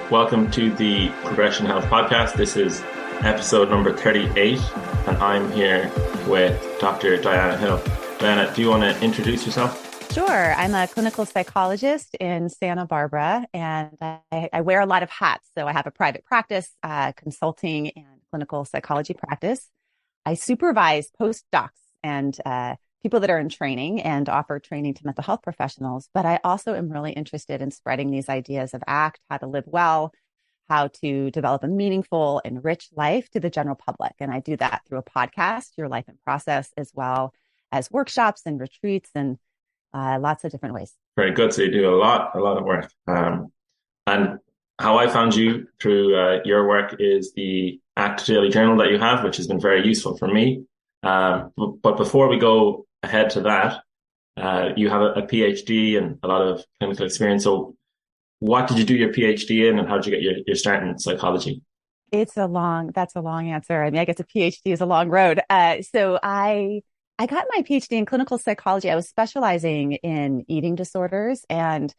Welcome to the Progression Health Podcast. This is episode number 38, and I'm here with Dr. Diana Hill. Diana, do you want to introduce yourself? Sure. I'm a clinical psychologist in Santa Barbara, and I wear a lot of hats. So I have a private practice, consulting and clinical psychology practice. I supervise postdocs and people that are in training and offer training to mental health professionals. But I also am really interested in spreading these ideas of ACT, how to live well, how to develop a meaningful and rich life to the general public. And I do that through a podcast, Your Life in Process, as well as workshops and retreats and lots of different ways. Very good. So you do a lot of work. And how I found you through your work is the ACT Daily Journal that you have, which has been very useful for me. But before we go ahead to that, you have a PhD and a lot of clinical experience. So what did you do your PhD in, and how did you get your start in psychology? That's a long answer. I mean, I guess a PhD is a long road. So I got my PhD in clinical psychology. I was specializing in eating disorders. And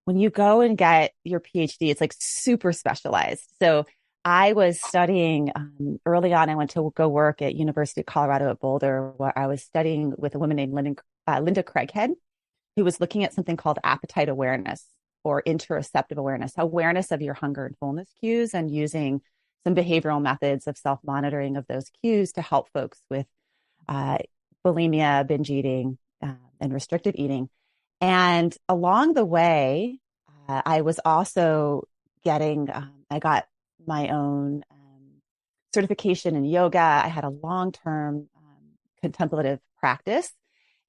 when you go and get your PhD, it's like super specialized. So I was studying early on. I went to go work at University of Colorado at Boulder, where I was studying with a woman named Linda Craighead, who was looking at something called appetite awareness or interoceptive awareness of your hunger and fullness cues, and using some behavioral methods of self-monitoring of those cues to help folks with bulimia, binge eating, and restricted eating. And along the way, I was also I got my own certification in yoga. I had a long-term contemplative practice,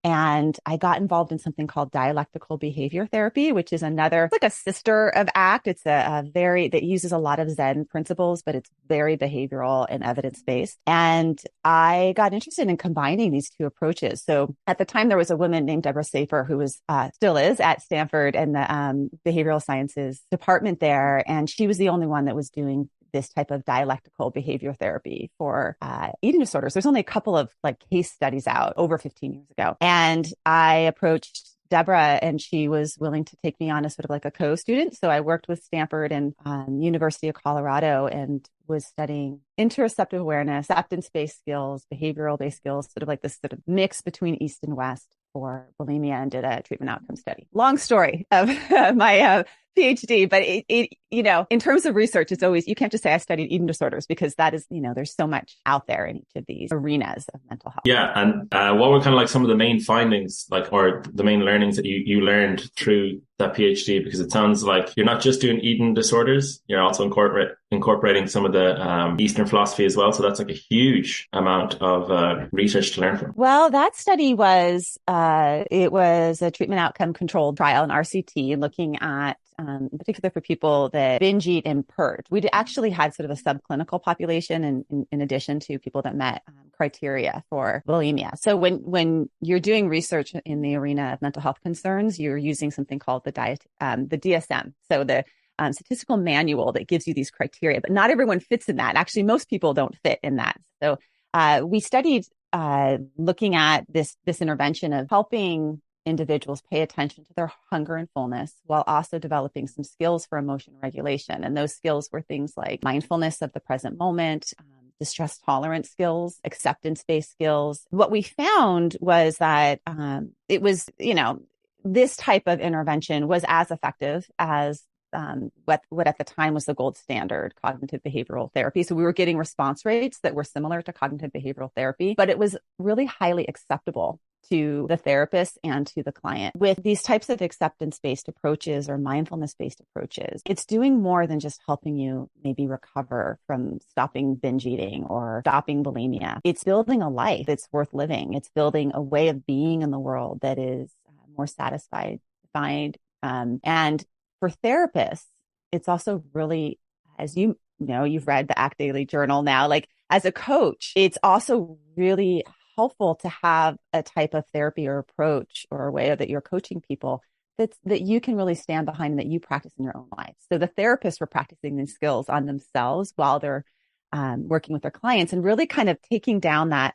and I got involved in something called dialectical behavior therapy, which is it's like a sister of ACT. It's that uses a lot of Zen principles, but it's very behavioral and evidence-based. And I got interested in combining these two approaches. So at the time, there was a woman named Deborah Safer who still is at Stanford in the behavioral sciences department there. And she was the only one that was doing this type of dialectical behavior therapy for eating disorders. There's only a couple of case studies out over 15 years ago. And I approached Deborah, and she was willing to take me on as sort of like a co-student. So I worked with Stanford and University of Colorado and was studying interoceptive awareness, acceptance-based skills, behavioral-based skills, sort of like this sort of mix between East and West for bulimia, and did a treatment outcome study. Long story of my PhD, but in terms of research, it's always, you can't just say I studied eating disorders, because that is, there's so much out there in each of these arenas of mental health. Yeah. And what were kind of like some of the main findings, or the main learnings that you learned through that PhD? Because it sounds like you're not just doing eating disorders, you're also incorporating some of the Eastern philosophy as well. So that's like a huge amount of research to learn from. Well, that study was, it was a treatment outcome controlled trial in RCT, looking at in particular for people that binge eat and purge. We actually had sort of a subclinical population in addition to people that met criteria for bulimia. So when you're doing research in the arena of mental health concerns, you're using something called the DSM. So the statistical manual that gives you these criteria, but not everyone fits in that. Actually, most people don't fit in that. So we studied looking at this intervention of helping individuals pay attention to their hunger and fullness while also developing some skills for emotion regulation. And those skills were things like mindfulness of the present moment, distress tolerance skills, acceptance-based skills. What we found was that it was, this type of intervention was as effective as what at the time was the gold standard cognitive behavioral therapy. So we were getting response rates that were similar to cognitive behavioral therapy, but it was really highly acceptable to the therapist and to the client. With these types of acceptance-based approaches or mindfulness-based approaches, it's doing more than just helping you maybe recover from stopping binge eating or stopping bulimia. It's building a life that's worth living. It's building a way of being in the world that is more satisfied, defined. And for therapists, it's also really, as you know, you've read the ACT Daily Journal now, as a coach, it's also really helpful to have a type of therapy or approach or a way that you're coaching people that you can really stand behind and that you practice in your own life. So the therapists were practicing these skills on themselves while they're working with their clients, and really kind of taking down that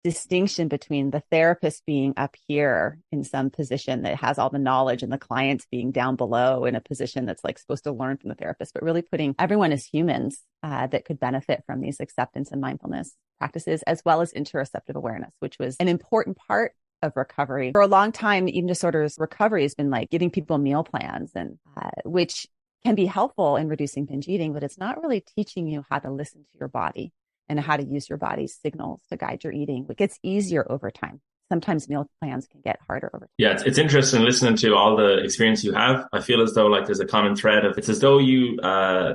distinction between the therapist being up here in some position that has all the knowledge and the clients being down below in a position that's like supposed to learn from the therapist, but really putting everyone as humans that could benefit from these acceptance and mindfulness practices, as well as interoceptive awareness, which was an important part of recovery. For a long time, eating disorders recovery has been like giving people meal plans, and which can be helpful in reducing binge eating, but it's not really teaching you how to listen to your body and how to use your body's signals to guide your eating. It gets easier over time. Sometimes meal plans can get harder over time. Yeah, it's interesting listening to all the experience you have. I feel as though like there's a common thread of it's as though you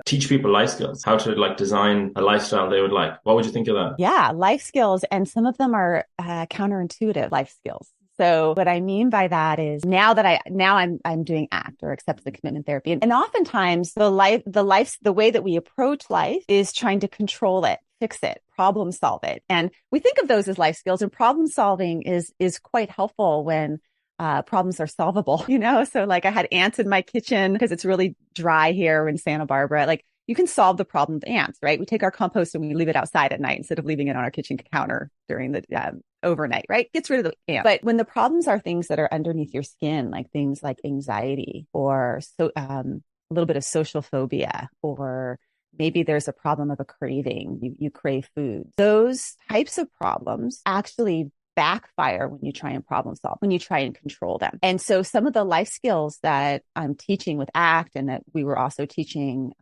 teach people life skills, how to like design a lifestyle they would like. What would you think of that? Yeah, life skills. And some of them are counterintuitive life skills. So what I mean by that is now I'm doing ACT, or acceptance and commitment therapy. And oftentimes the way that we approach life is trying to control it, fix it, problem solve it. And we think of those as life skills, and problem solving is quite helpful when problems are solvable, So like I had ants in my kitchen because it's really dry here in Santa Barbara. Like you can solve the problem with ants, right? We take our compost and we leave it outside at night instead of leaving it on our kitchen counter during the overnight, right? Gets rid of the ants. But when the problems are things that are underneath your skin, like things like anxiety or a little bit of social phobia, or maybe there's a problem of a craving, you crave food. Those types of problems actually backfire when you try and problem solve, when you try and control them. And so some of the life skills that I'm teaching with ACT, and that we were also teaching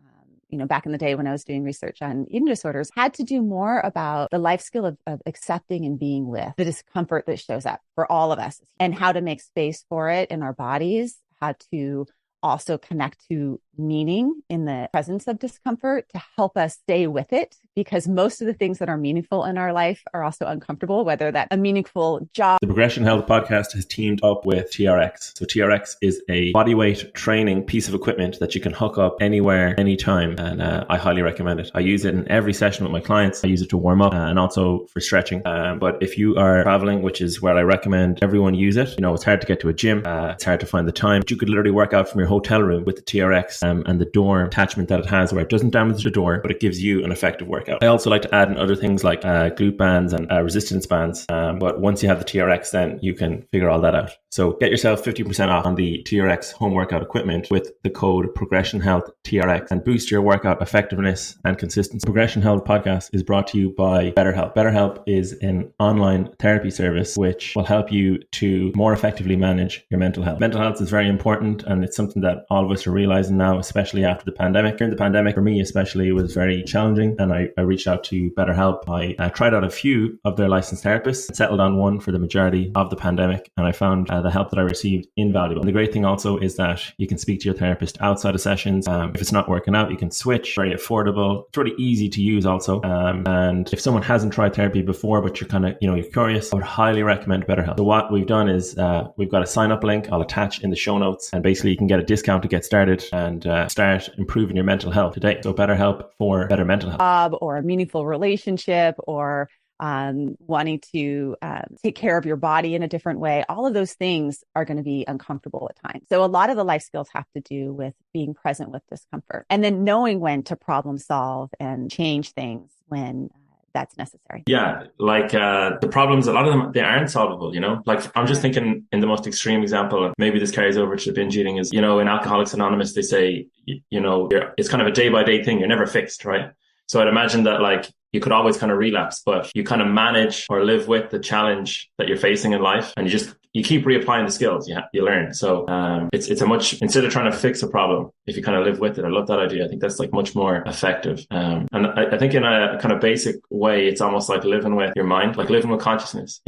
back in the day when I was doing research on eating disorders, had to do more about the life skill of accepting and being with the discomfort that shows up for all of us, and how to make space for it in our bodies, how to also connect to meaning in the presence of discomfort to help us stay with it, because most of the things that are meaningful in our life are also uncomfortable, whether that's a meaningful job. The Progression Health podcast has teamed up with TRX. So TRX is a bodyweight training piece of equipment that you can hook up anywhere, anytime. And I highly recommend it. I use it in every session with my clients. I use it to warm up and also for stretching. But if you are traveling, which is where I recommend everyone use it, it's hard to get to a gym. It's hard to find the time. But you could literally work out from your hotel room with the TRX and the door attachment that it has, where it doesn't damage the door, but it gives you an effective workout. I also like to add in other things like glute bands and resistance bands. But once you have the TRX, then you can figure all that out. So get yourself 50% off on the TRX home workout equipment with the code Progression Health TRX and boost your workout effectiveness and consistency. Progression Health podcast is brought to you by BetterHelp. BetterHelp is an online therapy service which will help you to more effectively manage your mental health. Mental health is very important, and it's something that all of us are realizing now, especially after the pandemic. During the pandemic, for me especially, it was very challenging, and I reached out to BetterHelp. I tried out a few of their licensed therapists, settled on one for the majority of the pandemic, and I found the help that I received invaluable. And the great thing also is that you can speak to your therapist outside of sessions. If it's not working out, you can switch. Very affordable. It's really easy to use also. And if someone hasn't tried therapy before, but you're kind of, you're curious, I would highly recommend BetterHelp. So what we've done is we've got a sign up link I'll attach in the show notes, and basically you can get a discount to get started and start improving your mental health today. So BetterHelp for better mental health. Job or a meaningful relationship, or wanting to take care of your body in a different way. All of those things are going to be uncomfortable at times. So a lot of the life skills have to do with being present with discomfort, and then knowing when to problem solve and change things when that's necessary. Yeah, like the problems, a lot of them, they aren't solvable, Like I'm just thinking in the most extreme example, and maybe this carries over to binge eating, is, in Alcoholics Anonymous, they say, it's kind of a day by day thing. You're never fixed, right? So I'd imagine that like you could always kind of relapse, but you kind of manage or live with the challenge that you're facing in life, and you keep reapplying the skills you learn. So it's a much, instead of trying to fix a problem, if you kind of live with it. I love that idea. I think that's like much more effective. And I think in a kind of basic way, it's almost like living with your mind, like living with consciousness,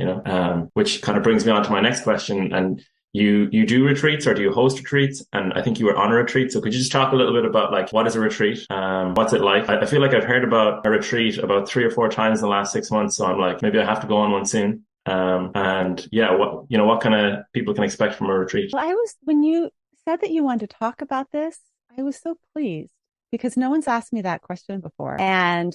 which kind of brings me on to my next question. And you do retreats, or do you host retreats? And I think you were on a retreat. So could you just talk a little bit about like, what is a retreat? What's it like? I feel like I've heard about a retreat about 3 or 4 times in the last 6 months. So I'm like, maybe I have to go on one soon. And yeah, what kind of people can expect from a retreat? Well, when you said that you wanted to talk about this, I was so pleased, because no one's asked me that question before. And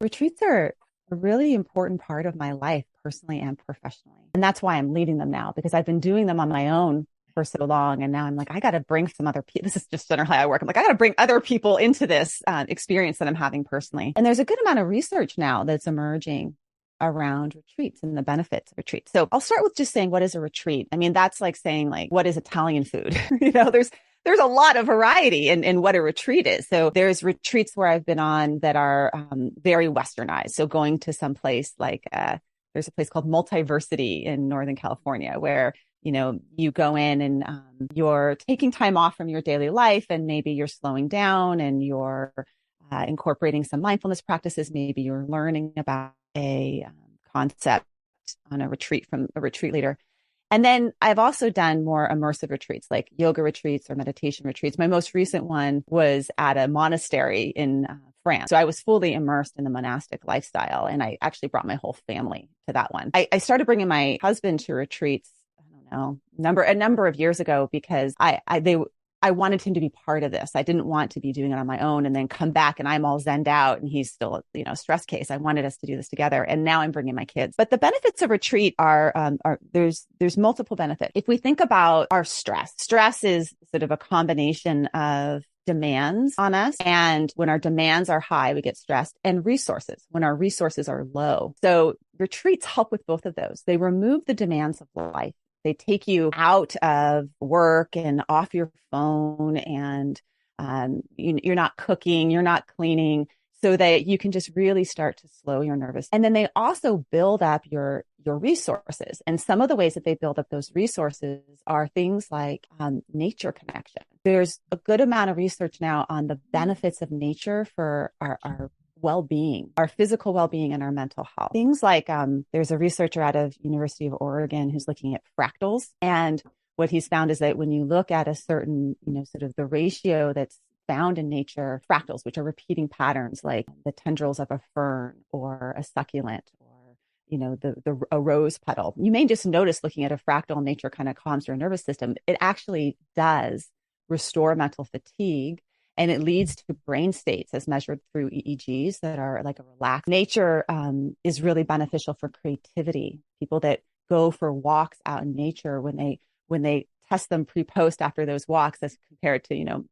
retreats are a really important part of my life, personally and professionally. And that's why I'm leading them now, because I've been doing them on my own for so long. And now I'm like, I got to bring some other people. This is just generally how I work. I'm like, I got to bring other people into this experience that I'm having personally. And there's a good amount of research now that's emerging around retreats and the benefits of retreats. So I'll start with just saying, what is a retreat? I mean, that's like saying like, what is Italian food? There's a lot of variety in what a retreat is. So there's retreats where I've been on that are very westernized. So going to some place like there's a place called Multiversity in Northern California where, you go in and you're taking time off from your daily life, and maybe you're slowing down and you're incorporating some mindfulness practices. Maybe you're learning about a concept on a retreat from a retreat leader. And then I've also done more immersive retreats like yoga retreats or meditation retreats. My most recent one was at a monastery in France. So I was fully immersed in the monastic lifestyle, and I actually brought my whole family to that one. I started bringing my husband to retreats, I don't know, a number of years ago, because I wanted him to be part of this. I didn't want to be doing it on my own and then come back and I'm all zenned out and he's still, stress case. I wanted us to do this together. And now I'm bringing my kids. But the benefits of retreat are there's multiple benefits. If we think about our stress is sort of a combination of demands on us. And when our demands are high, we get stressed, and resources when our resources are low. So retreats help with both of those. They remove the demands of life. They take you out of work and off your phone, and you're not cooking, you're not cleaning, so that you can just really start to slow your nervous. And then they also build up your resources. And some of the ways that they build up those resources are things like nature connection. There's a good amount of research now on the benefits of nature for our well-being, our physical well-being, and our mental health. Things like there's a researcher out of University of Oregon who's looking at fractals. And what he's found is that when you look at a certain, sort of the ratio that's found in nature, fractals, which are repeating patterns like the tendrils of a fern or a succulent or, a rose petal. You may just notice looking at a fractal in nature kind of calms your nervous system. It actually does restore mental fatigue. And it leads to brain states as measured through EEGs that are like a relaxed. Nature is really beneficial for creativity. People that go for walks out in nature, when they test them pre-post after those walks as compared to,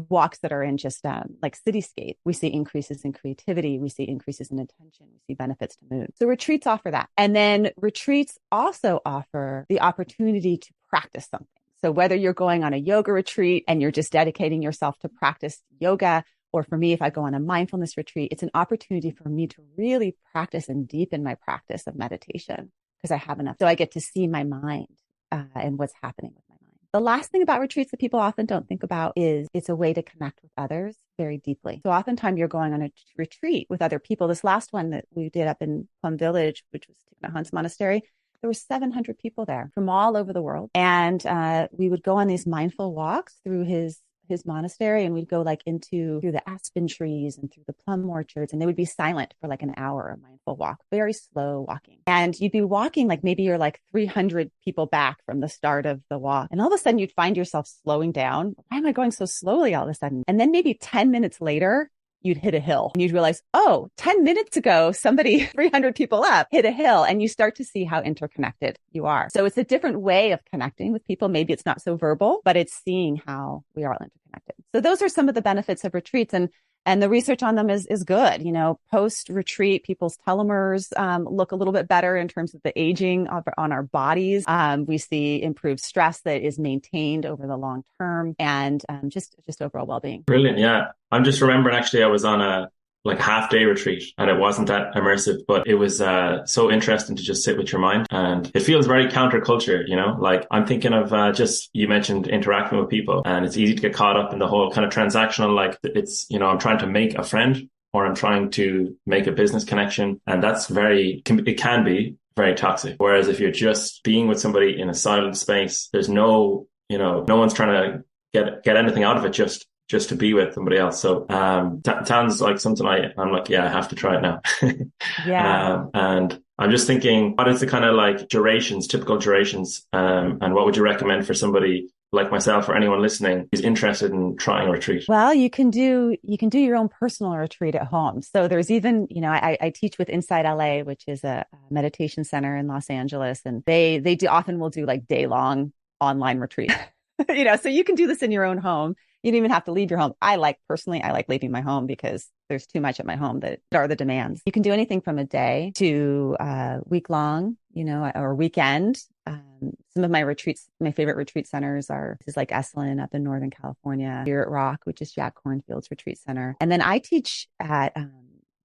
walks that are in just like cityscape, we see increases in creativity. We see increases in attention. We see benefits to mood. So retreats offer that. And then retreats also offer the opportunity to practice something. So whether you're going on a yoga retreat and you're just dedicating yourself to practice yoga, or for me, if I go on a mindfulness retreat, it's an opportunity for me to really practice and deepen my practice of meditation because I have enough. So I get to see my mind and what's happening with my mind. The last thing about retreats that people often don't think about is it's a way to connect with others very deeply. So oftentimes you're going on a retreat with other people. This last one that we did up in Plum Village, which was Thich Nhat Hanh's monastery, there were 700 people there from all over the world. And we would go on these mindful walks through his monastery, and we'd go like through the aspen trees and through the plum orchards, and they would be silent for like an hour, a mindful walk, very slow walking. And you'd be walking like maybe you're like 300 people back from the start of the walk. And all of a sudden you'd find yourself slowing down. Why am I going so slowly all of a sudden? And then maybe 10 minutes later, you'd hit a hill and you'd realize, 10 minutes ago, somebody 300 people up hit a hill, and you start to see how interconnected you are. So it's a different way of connecting with people. Maybe it's not so verbal, but it's seeing how we are all interconnected. So those are some of the benefits of retreats, and the research on them is good. Post-retreat, people's telomeres look a little bit better in terms of the aging on our bodies. We see improved stress that is maintained over the long term, and just overall well-being. Brilliant. Yeah. I'm just remembering actually I was on a half-day retreat, and it wasn't that immersive, but it was so interesting to just sit with your mind, and it feels very counterculture, like I'm thinking of you mentioned interacting with people, and it's easy to get caught up in the whole kind of transactional, like it's, I'm trying to make a friend or I'm trying to make a business connection, and it can be very toxic. Whereas if you're just being with somebody in a silent space, there's no one's trying to get anything out of it, just to be with somebody else. So sounds like something I'm like, yeah, I have to try it now. Yeah. And I'm just thinking, what is the kind of like typical durations, and what would you recommend for somebody like myself or anyone listening who's interested in trying a retreat? Well, you can do your own personal retreat at home. So there's even, I teach with Inside LA, which is a meditation center in Los Angeles, and they often will do like day-long online retreats. So you can do this in your own home. You don't even have to leave your home. Personally, I like leaving my home because there's too much at my home that are the demands. You can do anything from a day to week long, or weekend. Some of my retreats, my favorite retreat centers is like Esalen up in Northern California, Spirit Rock, which is Jack Cornfield's retreat center. And then I teach at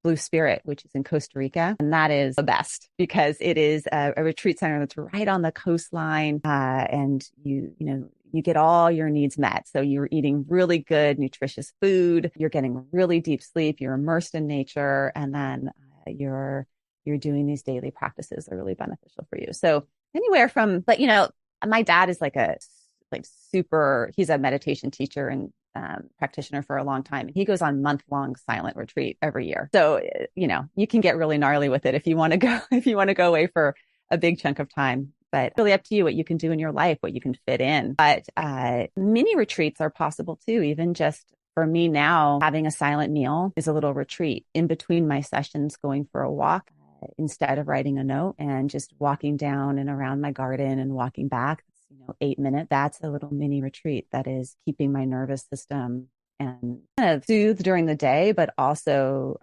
Blue Spirit, which is in Costa Rica. And that is the best because it is a retreat center that's right on the coastline. And you get all your needs met. So you're eating really good, nutritious food. You're getting really deep sleep. You're immersed in nature. And then you're doing these daily practices that are really beneficial for you. So anywhere from, but my dad is he's a meditation teacher and practitioner for a long time. He goes on month-long silent retreat every year. So, you can get really gnarly with it if you want to go away for a big chunk of time. But really up to you what you can do in your life, what you can fit in. But mini retreats are possible too. Even just for me now, having a silent meal is a little retreat in between my sessions, going for a walk instead of writing a note and just walking down and around my garden and walking back. 8 minutes. That's a little mini retreat that is keeping my nervous system and kind of soothed during the day, but also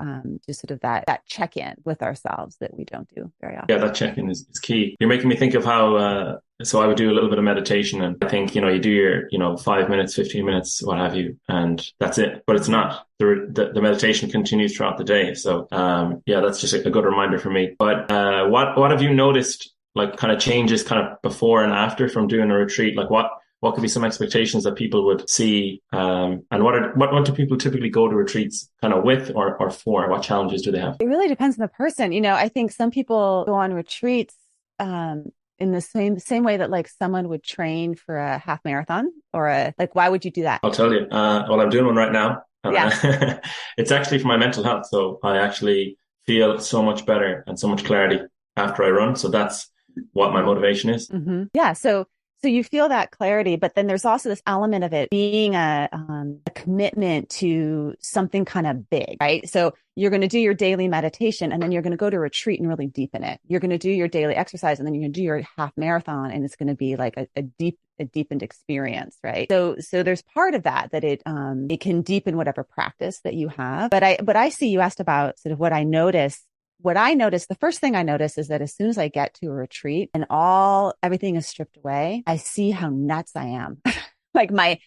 just sort of that check-in with ourselves that we don't do very often. Yeah, that check-in is key. You're making me think of how, so I would do a little bit of meditation and I think, you do your, 5 minutes, 15 minutes, what have you, and that's it. But it's not. The meditation continues throughout the day. So, that's just a good reminder for me. But what have you noticed, like kind of changes kind of before and after from doing a retreat? Like what could be some expectations that people would see? And what do people typically go to retreats kind of with or for? What challenges do they have? It really depends on the person. I think some people go on retreats in the same way that like someone would train for a half marathon or why would you do that? I'll tell you. Well, I'm doing one right now. Yeah. It's actually for my mental health. So I actually feel so much better and so much clarity after I run. So that's what my motivation is. Mm-hmm. Yeah. So you feel that clarity, but then there's also this element of it being a commitment to something kind of big, right? So you're going to do your daily meditation and then you're going to go to retreat and really deepen it. You're going to do your daily exercise and then you're going to do your half marathon and it's going to be like a deepened experience, right? So there's part of that it can deepen whatever practice that you have. But I see you asked about sort of what I notice. The first thing I notice is that as soon as I get to a retreat and everything is stripped away, I see how nuts I am. Like my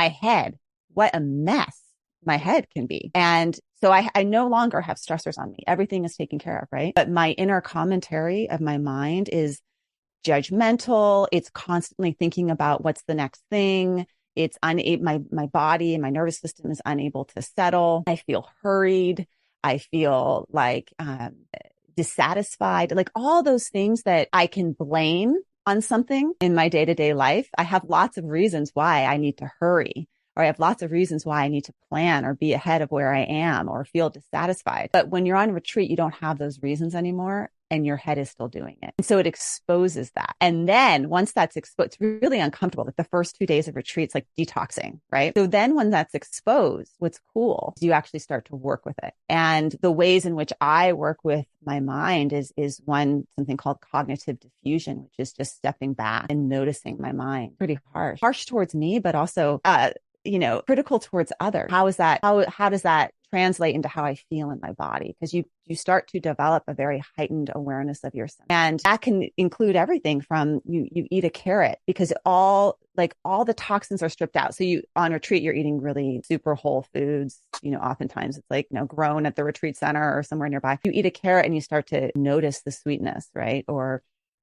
head, what a mess my head can be. And so I no longer have stressors on me. Everything is taken care of, right? But my inner commentary of my mind is judgmental. It's constantly thinking about what's the next thing. It's my body and my nervous system is unable to settle. I feel hurried. I feel like dissatisfied, like all those things that I can blame on something in my day-to-day life. I have lots of reasons why I need to hurry, or I have lots of reasons why I need to plan or be ahead of where I am or feel dissatisfied. But when you're on retreat, you don't have those reasons anymore. And your head is still doing it. And so it exposes that. And then once that's exposed, it's really uncomfortable. Like the first 2 days of retreats, like detoxing, right? So then when that's exposed, what's cool is you actually start to work with it. And the ways in which I work with my mind is something called cognitive diffusion, which is just stepping back and noticing my mind. Pretty harsh towards me, but also, critical towards others. How does that translate into how I feel in my body? Because you start to develop a very heightened awareness of yourself. And that can include everything from you eat a carrot because all the toxins are stripped out. So on retreat, you're eating really super whole foods. Oftentimes it's like, grown at the retreat center or somewhere nearby. You eat a carrot and you start to notice the sweetness, right? Or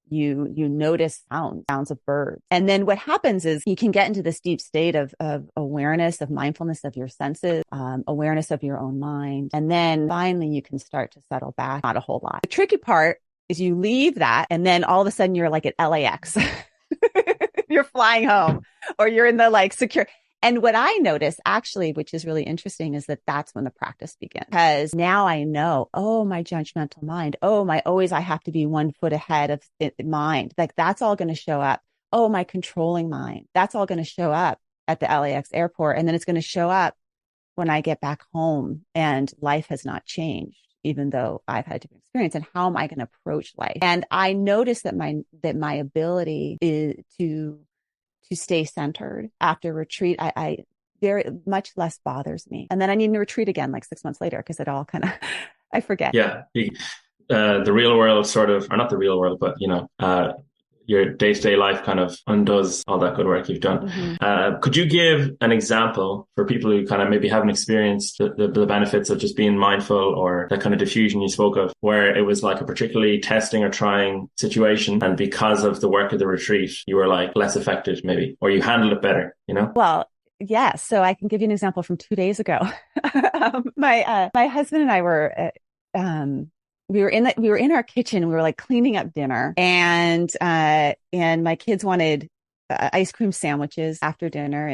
you notice sounds of birds. And then what happens is you can get into this deep state of awareness, of mindfulness of your senses, awareness of your own mind. And then finally you can start to settle back, not a whole lot. The tricky part is you leave that and then all of a sudden you're like at LAX. You're flying home or you're in the secure. And what I notice actually, which is really interesting, is that that's when the practice begins. Because now I know, my judgmental mind, I have to be 1 foot ahead of mind. Like that's all going to show up. My controlling mind, that's all going to show up at the LAX airport. And then it's going to show up when I get back home and life has not changed, even though I've had a different experience. And how am I going to approach life? And I notice that my ability is to stay centered after retreat. very much less bothers me. And then I need to retreat again like 6 months later because it all kind of, I forget. Yeah. The real world sort of, or not the real world, but, your day-to-day life kind of undoes all that good work you've done. Mm-hmm. Could you give an example for people who kind of maybe haven't experienced the benefits of just being mindful, or that kind of diffusion you spoke of, where it was like a particularly testing or trying situation, and because of the work of the retreat, you were like less affected maybe, or you handled it better, Well, yeah. So I can give you an example from 2 days ago. My husband and I were, we were in our kitchen. We were like cleaning up dinner, and my kids wanted ice cream sandwiches after dinner,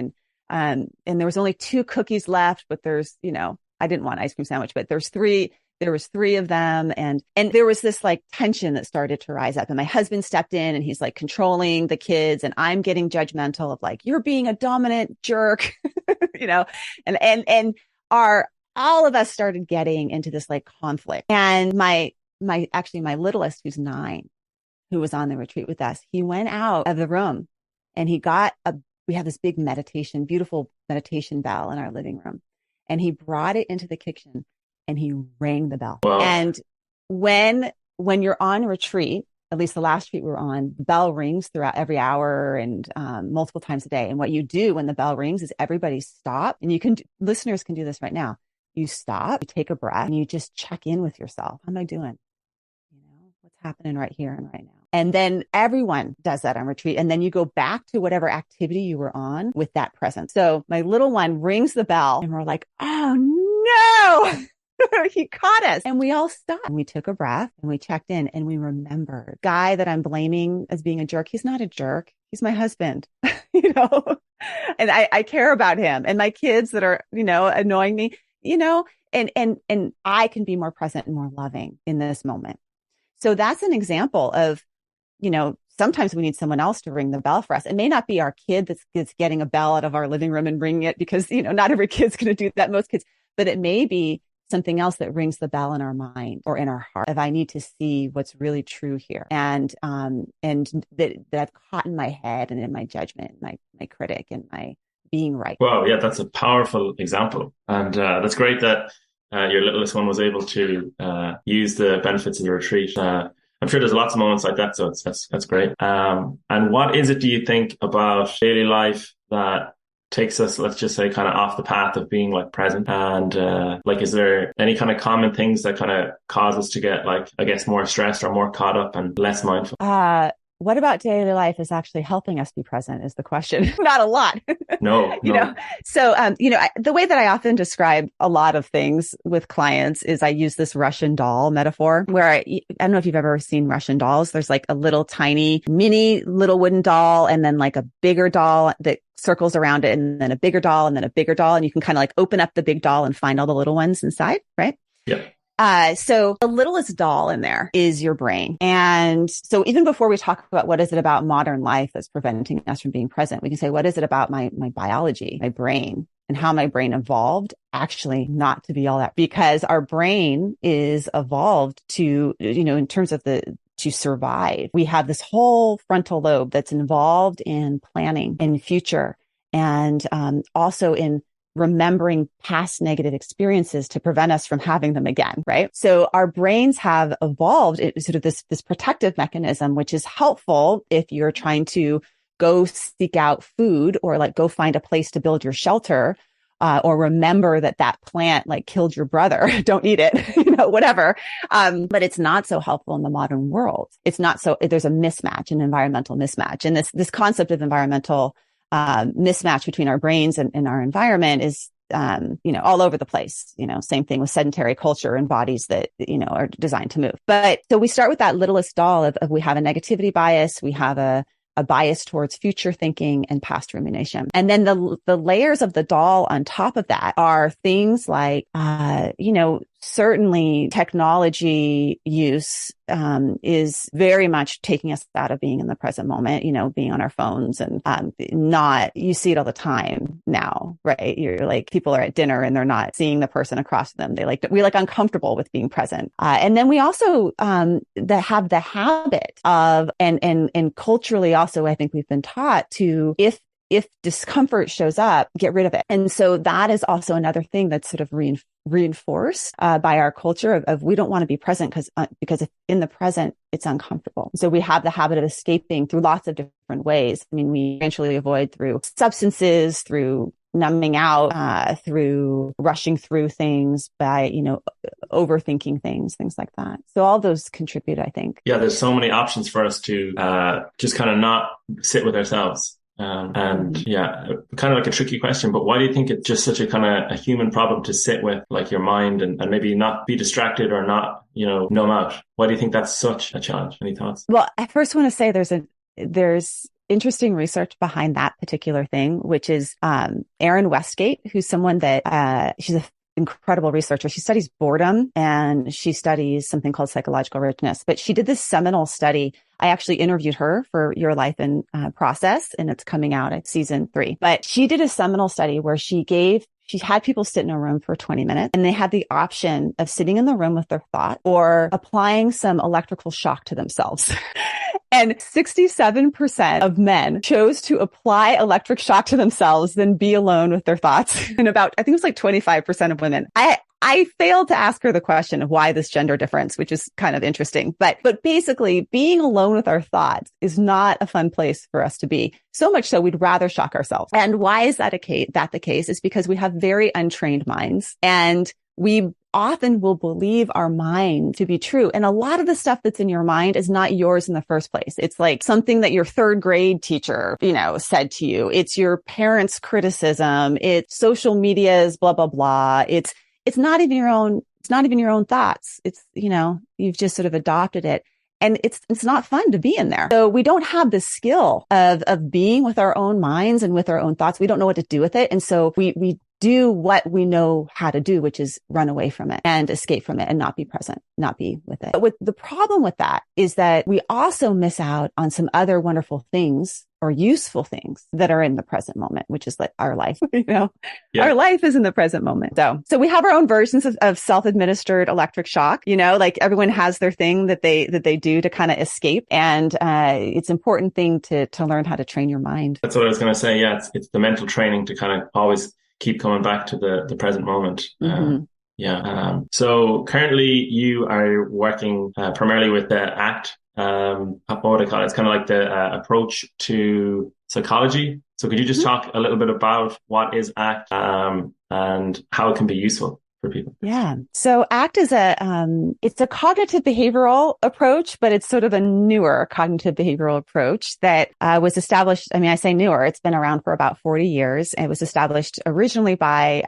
and there was only 2 cookies left, but there's, I didn't want ice cream sandwich, but there was 3 of them, and there was this like tension that started to rise up, and my husband stepped in and he's like controlling the kids, and I'm getting judgmental of like, you're being a dominant jerk, and all of us started getting into this like conflict. And my littlest, who's 9, who was on the retreat with us, he went out of the room and we have this big beautiful meditation bell in our living room. And he brought it into the kitchen and he rang the bell. Wow. And when you're on retreat, at least the last retreat we were on, the bell rings throughout every hour and multiple times a day. And what you do when the bell rings is everybody stop, and listeners can do this right now. You stop, you take a breath, and you just check in with yourself. How am I doing? What's happening right here and right now? And then everyone does that on retreat. And then you go back to whatever activity you were on with that presence. So my little one rings the bell and we're like, oh no, he caught us. And we all stopped and we took a breath and we checked in and we remembered, guy that I'm blaming as being a jerk, he's not a jerk. He's my husband, and I care about him, and my kids that are, annoying me, and I can be more present and more loving in this moment. So that's an example of, sometimes we need someone else to ring the bell for us. It may not be our kid that's getting a bell out of our living room and ringing it, because, not every kid's going to do that, most kids, but it may be something else that rings the bell in our mind or in our heart. If I need to see what's really true here, and that I've caught in my head and in my judgment, my critic and my being right. Well, yeah, that's a powerful example. And that's great that your littlest one was able to use the benefits of the retreat. I'm sure there's lots of moments like that, so that's great. And what is it, do you think, about daily life that takes us, let's just say, kind of off the path of being like present? And is there any kind of common things that kind of cause us to get like, I guess, more stressed or more caught up and less mindful? What about daily life is actually helping us be present is the question. Not a lot. No. So, the way that I often describe a lot of things with clients is I use this Russian doll metaphor, where I don't know if you've ever seen Russian dolls. There's like a little tiny mini little wooden doll, and then like a bigger doll that circles around it, and then a bigger doll, and then a bigger doll. And you can kind of like open up the big doll and find all the little ones inside, right? Yeah. So the littlest doll in there is your brain. And so even before we talk about what is it about modern life that's preventing us from being present, we can say, what is it about my biology, my brain, and how my brain evolved actually not to be all that? Because our brain is evolved to, in terms of to survive. We have this whole frontal lobe that's involved in planning in future, and also in remembering past negative experiences to prevent us from having them again, right? So our brains have evolved sort of this protective mechanism, which is helpful if you're trying to go seek out food, or like go find a place to build your shelter, or remember that plant like killed your brother. Don't eat it, whatever. But it's not so helpful in the modern world. It's not so, there's a mismatch, an environmental mismatch. And this concept of environmental mismatch between our brains and our environment is, all over the place. Same thing with sedentary culture and bodies that, are designed to move. But so we start with that littlest doll of we have a negativity bias. We have a bias towards future thinking and past rumination. And then the layers of the doll on top of that are things like, certainly technology use is very much taking us out of being in the present moment, being on our phones and you see it all the time now, right? You're like, people are at dinner and they're not seeing the person across them. We're uncomfortable with being present. And then we also have the habit of, and culturally also, I think we've been taught to, if if discomfort shows up, get rid of it. And so that is also another thing that's sort of reinforced by our culture of we don't want to be present because if in the present, it's uncomfortable. So we have the habit of escaping through lots of different ways. I mean, we eventually avoid through substances, through numbing out, through rushing through things by, overthinking things like that. So all those contribute, I think. Yeah, there's so many options for us to just kind of not sit with ourselves. And yeah, kind of like a tricky question, but why do you think it's just such a kind of a human problem to sit with like your mind and maybe not be distracted or not, numb out? Why do you think that's such a challenge? Any thoughts? Well, I first want to say there's interesting research behind that particular thing, which is Erin Westgate, who's someone that she's an incredible researcher. She studies boredom and she studies something called psychological richness. But she did this seminal study. I actually interviewed her for Your Life and Process, and it's coming out at season 3. But she did a seminal study where she had people sit in a room for 20 minutes and they had the option of sitting in the room with their thought or applying some electrical shock to themselves. And 67% of men chose to apply electric shock to themselves than be alone with their thoughts. And I think it was like 25% of women. I failed to ask her the question of why this gender difference, which is kind of interesting. But basically being alone with our thoughts is not a fun place for us to be. So much so we'd rather shock ourselves. And why is that the case? Is because we have very untrained minds and we often will believe our mind to be true. And a lot of the stuff that's in your mind is not yours in the first place. It's like something that your 3rd grade teacher, said to you. It's your parents' criticism. It's social media's blah, blah, blah. It's not even your own thoughts. It's, you've just sort of adopted it. And it's not fun to be in there. So we don't have the skill of being with our own minds and with our own thoughts. We don't know what to do with it. And so we do what we know how to do, which is run away from it and escape from it and not be present, not be with it. But the problem with that is that we also miss out on some other wonderful things or useful things that are in the present moment, which is like our life, Yeah. Our life is in the present moment. So we have our own versions of self-administered electric shock, like everyone has their thing that they do to kind of escape. And, it's an important thing to learn how to train your mind. That's what I was going to say. Yeah. It's the mental training to kind of always keep coming back to the present moment. So currently you are working primarily with the ACT. What would I call it? It's kind of like the approach to psychology. So could you just talk a little bit about what is ACT and how it can be useful for people? Yeah. So ACT is it's a cognitive behavioral approach, but it's sort of a newer cognitive behavioral approach that was established. I mean, I say newer, it's been around for about 40 years. It was established originally by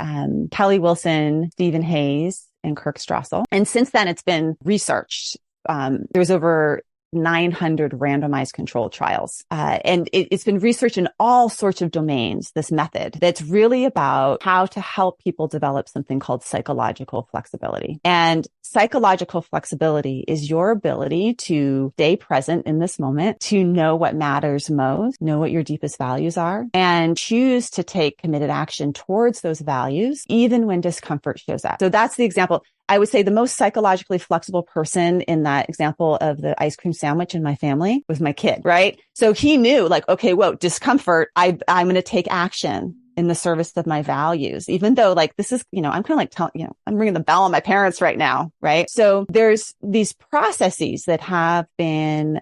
Kelly Wilson, Stephen Hayes, and Kirk Strassel. And since then, it's been researched. There's over 900 randomized controlled trials. And it's been researched in all sorts of domains, this method that's really about how to help people develop something called psychological flexibility. And psychological flexibility is your ability to stay present in this moment, to know what matters most, know what your deepest values are, and choose to take committed action towards those values, even when discomfort shows up. So that's the example. I would say the most psychologically flexible person in that example of the ice cream sandwich in my family was my kid, right? So he knew like, okay, whoa, discomfort. I'm going to take action in the service of my values, even though like this is, I'm kind of like telling, I'm ringing the bell on my parents right now, right? So there's these processes that have been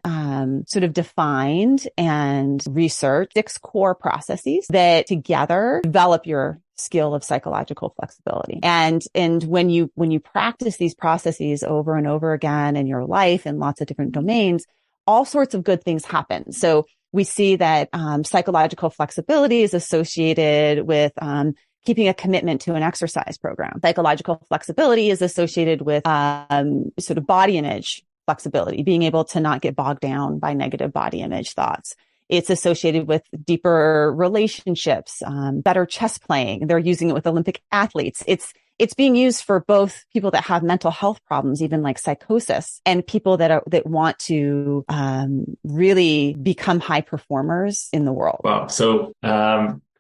sort of defined and researched, 6 core processes that together develop your skill of psychological flexibility. And when you practice these processes over and over again in your life in lots of different domains, all sorts of good things happen. So we see that psychological flexibility is associated with keeping a commitment to an exercise program. Psychological flexibility is associated with sort of body image flexibility, being able to not get bogged down by negative body image thoughts. It's associated with deeper relationships, better chess playing. They're using it with Olympic athletes. It's being used for both people that have mental health problems, even like psychosis, and people that want to really become high performers in the world. Wow. So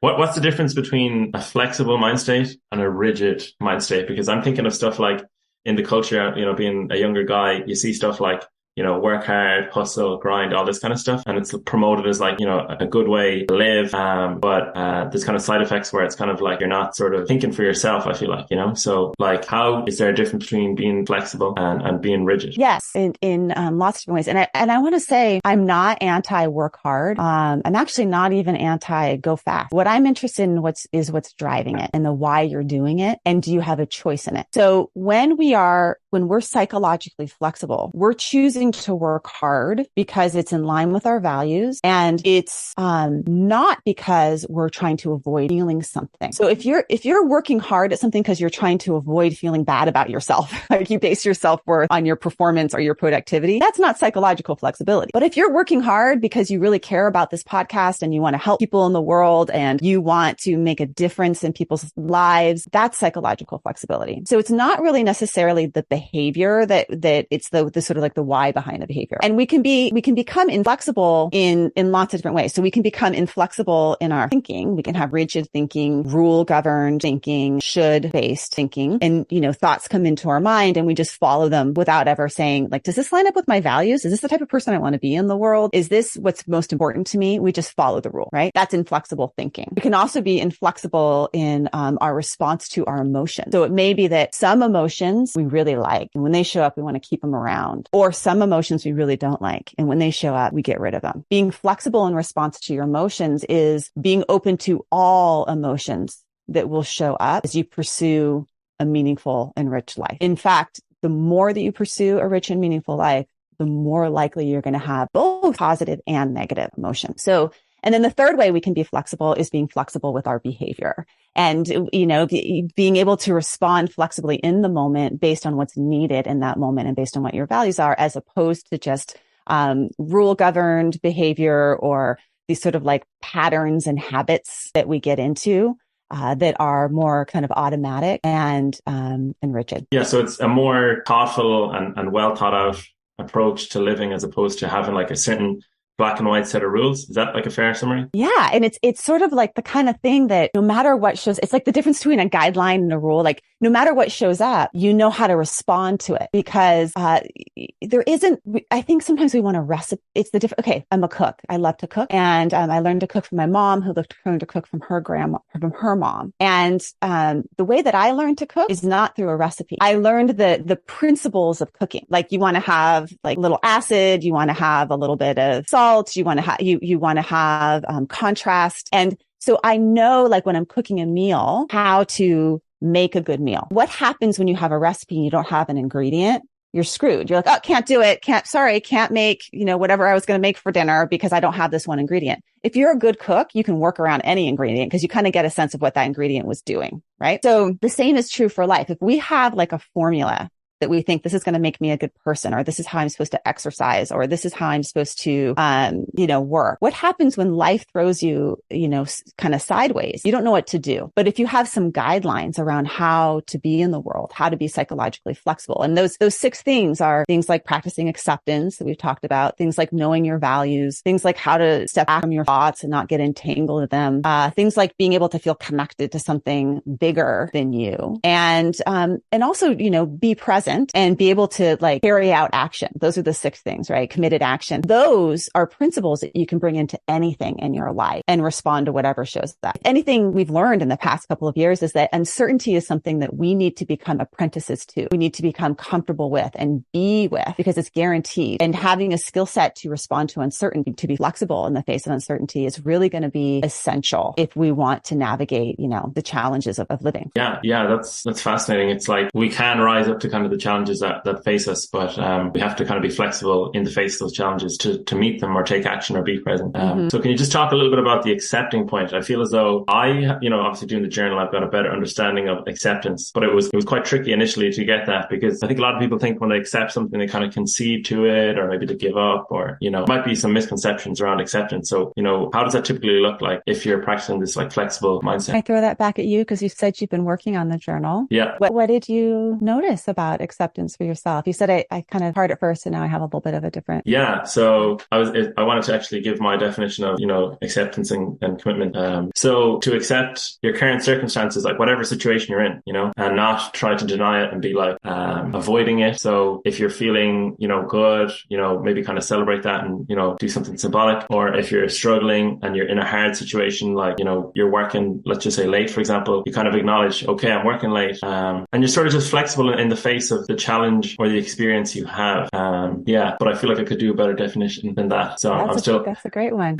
what's the difference between a flexible mind state and a rigid mind state? Because I'm thinking of stuff like in the culture, being a younger guy, you see stuff like work hard, hustle, grind, all this kind of stuff. And it's promoted as like, a good way to live. But there's kind of side effects where it's kind of like you're not sort of thinking for yourself, I feel like, So like, how is there a difference between being flexible and being rigid? Yes, in lots of different ways. And I want to say I'm not anti work hard. I'm actually not even anti go fast. What I'm interested in is what's driving it and the why you're doing it. And do you have a choice in it? So when we're psychologically flexible, we're choosing to work hard because it's in line with our values, and it's not because we're trying to avoid feeling something. So if you're working hard at something because you're trying to avoid feeling bad about yourself, like you base your self-worth on your performance or your productivity, that's not psychological flexibility. But if you're working hard because you really care about this podcast and you want to help people in the world and you want to make a difference in people's lives, that's psychological flexibility. So it's not really necessarily the behavior that it's the sort of like the why behind the behavior. And we can become inflexible in lots of different ways. So we can become inflexible in our thinking. We can have rigid thinking, rule governed thinking, should based thinking. And, thoughts come into our mind and we just follow them without ever saying, like, does this line up with my values? Is this the type of person I want to be in the world? Is this what's most important to me? We just follow the rule, right? That's inflexible thinking. We can also be inflexible in our response to our emotions. So it may be that some emotions we really like, and when they show up, we want to keep them around. Or some emotions we really don't like, and when they show up, we get rid of them. Being flexible in response to your emotions is being open to all emotions that will show up as you pursue a meaningful and rich life. In fact, the more that you pursue a rich and meaningful life, the more likely you're going to have both positive and negative emotions. So, and then the third way we can be flexible is being flexible with our behavior. And, being able to respond flexibly in the moment based on what's needed in that moment and based on what your values are, as opposed to just rule governed behavior or these sort of like patterns and habits that we get into that are more kind of automatic and rigid. Yeah. So it's a more thoughtful and well thought out approach to living, as opposed to having like a certain black and white set of rules. Is that like a fair summary? Yeah. And it's sort of like the kind of thing that no matter what shows, it's like the difference between a guideline and a rule. Like no matter what shows up, you know how to respond to it, because there isn't, I think sometimes we want a recipe. It's the different, okay, I'm a cook. I love to cook. And I learned to cook from my mom, who learned to cook from from her mom. And the way that I learned to cook is not through a recipe. I learned the principles of cooking. Like you want to have like a little acid, you want to have a little bit of salt, you want to have, you want to have contrast. And so I know, like when I'm cooking a meal, how to make a good meal. What happens when you have a recipe and you don't have an ingredient? You're screwed. You're like, oh, can't do it. Can't make, whatever I was going to make for dinner because I don't have this one ingredient. If you're a good cook, you can work around any ingredient because you kind of get a sense of what that ingredient was doing, right? So the same is true for life. If we have like a formula that we think this is going to make me a good person, or this is how I'm supposed to exercise, or this is how I'm supposed to, work. What happens when life throws you, kind of sideways? You don't know what to do. But if you have some guidelines around how to be in the world, how to be psychologically flexible, and those 6 things are things like practicing acceptance that we've talked about, things like knowing your values, things like how to step back from your thoughts and not get entangled with them, things like being able to feel connected to something bigger than you, and also, be present and be able to like carry out action. Those are the 6 things, right? Committed action. Those are principles that you can bring into anything in your life and respond to whatever shows up. Anything we've learned in the past couple of years is that uncertainty is something that we need to become apprentices to. We need to become comfortable with and be with, because it's guaranteed. And having a skill set to respond to uncertainty, to be flexible in the face of uncertainty, is really going to be essential if we want to navigate, the challenges of living. Yeah, that's fascinating. It's like we can rise up to kind of the challenges that face us, but we have to kind of be flexible in the face of those challenges to meet them or take action or be present. So can you just talk a little bit about the accepting point? I feel as though obviously doing the journal, I've got a better understanding of acceptance, but it was quite tricky initially to get that, because I think a lot of people think when they accept something, they kind of concede to it, or maybe they give up, or, might be some misconceptions around acceptance. So, how does that typically look like if you're practicing this like flexible mindset? Can I throw that back at you? Because you said you've been working on the journal. Yeah. What did you notice about acceptance for yourself? You said I kind of heard it first, and now I have a little bit of a different. Yeah. So I wanted to actually give my definition of, acceptance and commitment. So to accept your current circumstances, like whatever situation you're in, and not try to deny it and be like, avoiding it. So if you're feeling, good, maybe kind of celebrate that and, do something symbolic. Or if you're struggling and you're in a hard situation, like, you're working, let's just say late, for example, you kind of acknowledge, okay, I'm working late. And you're sort of just flexible in the face of the challenge or the experience you have. But I feel like I could do a better definition than that. So that's a great one.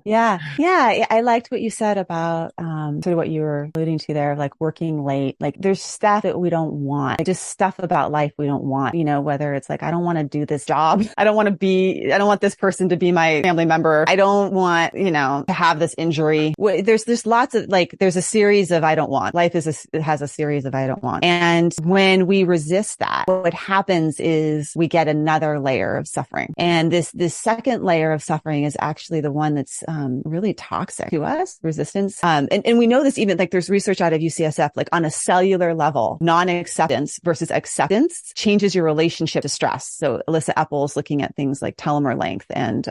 Yeah. Yeah. I liked what you said about, sort of what you were alluding to there, like working late. Like there's stuff that we don't want, like just stuff about life we don't want, whether it's like, I don't want to do this job. I don't want this person to be my family member. I don't want, to have this injury. There's lots of there's a series of I don't want. Life has a series of I don't want. And when we resist that, what happens is we get another layer of suffering. And this second layer of suffering is actually the one that's really toxic to us, resistance. And we know this even there's research out of UCSF, like on a cellular level, non-acceptance versus acceptance changes your relationship to stress. So Alyssa Epples looking at things like telomere length and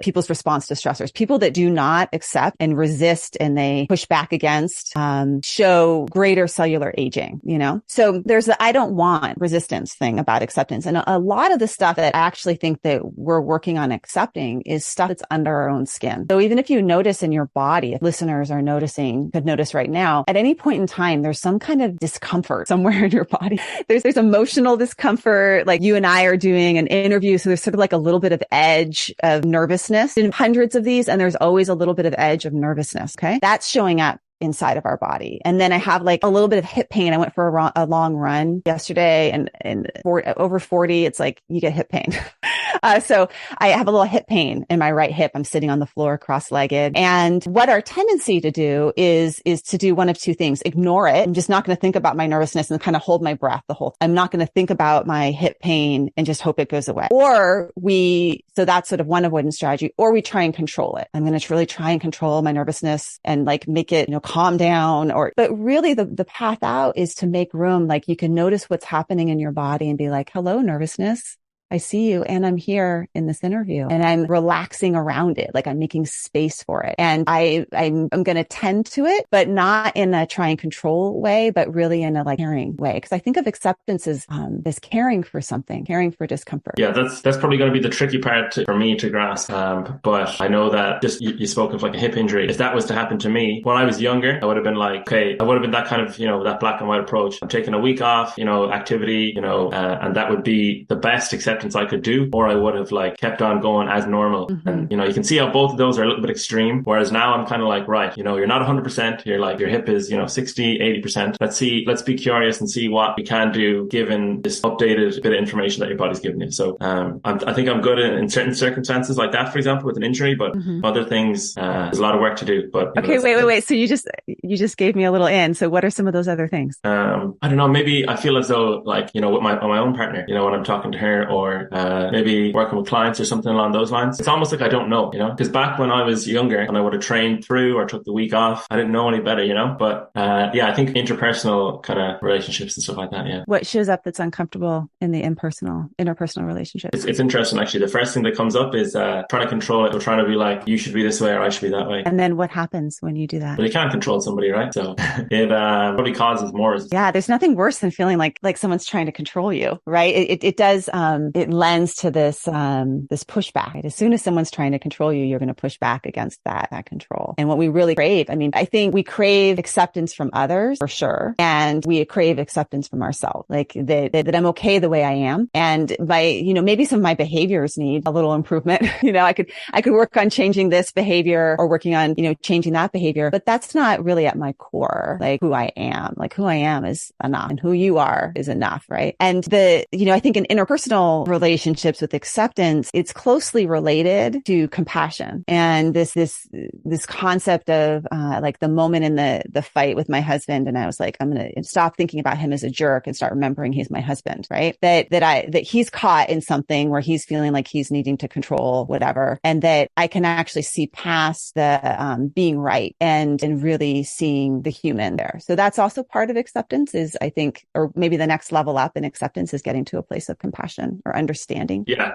people's response to stressors. People that do not accept and resist and they push back against show greater cellular aging, So there's the I don't want resistance thing about acceptance. And a lot of the stuff that I actually think that we're working on accepting is stuff that's under our own skin. So even if you notice in your body, if listeners are could notice right now, at any point in time, there's some kind of discomfort somewhere in your body. There's emotional discomfort, like you and I are doing an interview. So there's sort of like a little bit of edge of nervousness in hundreds of these. And there's always a little bit of edge of nervousness. Okay. That's showing up inside of our body. And then I have like a little bit of hip pain. I went for a long run yesterday and over 40, it's like you get hip pain. So I have a little hip pain in my right hip. I'm sitting on the floor cross-legged. And what our tendency to do is to do one of two things. Ignore it. I'm just not going to think about my nervousness and kind of hold my breath the whole time. I'm not going to think about my hip pain and just hope it goes away. So that's sort of one avoidance strategy, or we try and control it. I'm going to really try and control my nervousness and like make it, calm down but really the path out is to make room. Like you can notice what's happening in your body and be like, hello, nervousness. I see you and I'm here in this interview and I'm relaxing around it. Like I'm making space for it. And I'm going to tend to it, but not in a try and control way, but really in a like caring way. Cause I think of acceptance as caring for something, caring for discomfort. Yeah. That's probably going to be the tricky part for me to grasp. But I know that just you spoke of like a hip injury. If that was to happen to me when I was younger, I would have been like, okay, I would have been that kind of, that black and white approach. I'm taking a week off, activity, and that would be the best acceptance I could do, or I would have like kept on going as normal. Mm-hmm. And you can see how both of those are a little bit extreme. Whereas now I'm kind of like, right, you're not 100%. You're like, your hip is 60, 80%. Let's be curious and see what we can do given this updated bit of information that your body's giving you. So I think I'm good in certain circumstances like that, for example, with an injury, but other things there's a lot of work to do. But okay, wait. So you just gave me a little in. So what are some of those other things? I don't know. Maybe I feel as though like with my own partner, when I'm talking to her, or maybe working with clients or something along those lines. It's almost like I don't know, because back when I was younger and I would have trained through or took the week off, I didn't know any better, but I think interpersonal kind of relationships and stuff like that. Yeah. What shows up that's uncomfortable in the interpersonal relationships? It's interesting actually. The first thing that comes up is trying to control it or trying to be like, you should be this way or I should be that way. And then what happens when you do that? But you can't control somebody, right? So it probably causes more resistance. Yeah, there's nothing worse than feeling like someone's trying to control you, right? It does it lends to this pushback. Right? As soon as someone's trying to control you, you're going to push back against that control. And what we really crave, I think we crave acceptance from others for sure. And we crave acceptance from ourselves, like that I'm okay the way I am. And maybe some of my behaviors need a little improvement. I could work on changing this behavior or working on, changing that behavior, but that's not really at my core, like who I am. Like who I am is enough and who you are is enough. Right. And I think in interpersonal relationships with acceptance, it's closely related to compassion and this concept of like the moment in the fight with my husband, and I was like, I'm going to stop thinking about him as a jerk and start remembering he's my husband, right? That he's caught in something where he's feeling like he's needing to control whatever, and that I can actually see past the being right and really seeing the human there. So that's also part of acceptance is, I think, or maybe the next level up in acceptance is getting to a place of compassion or understanding. Yeah,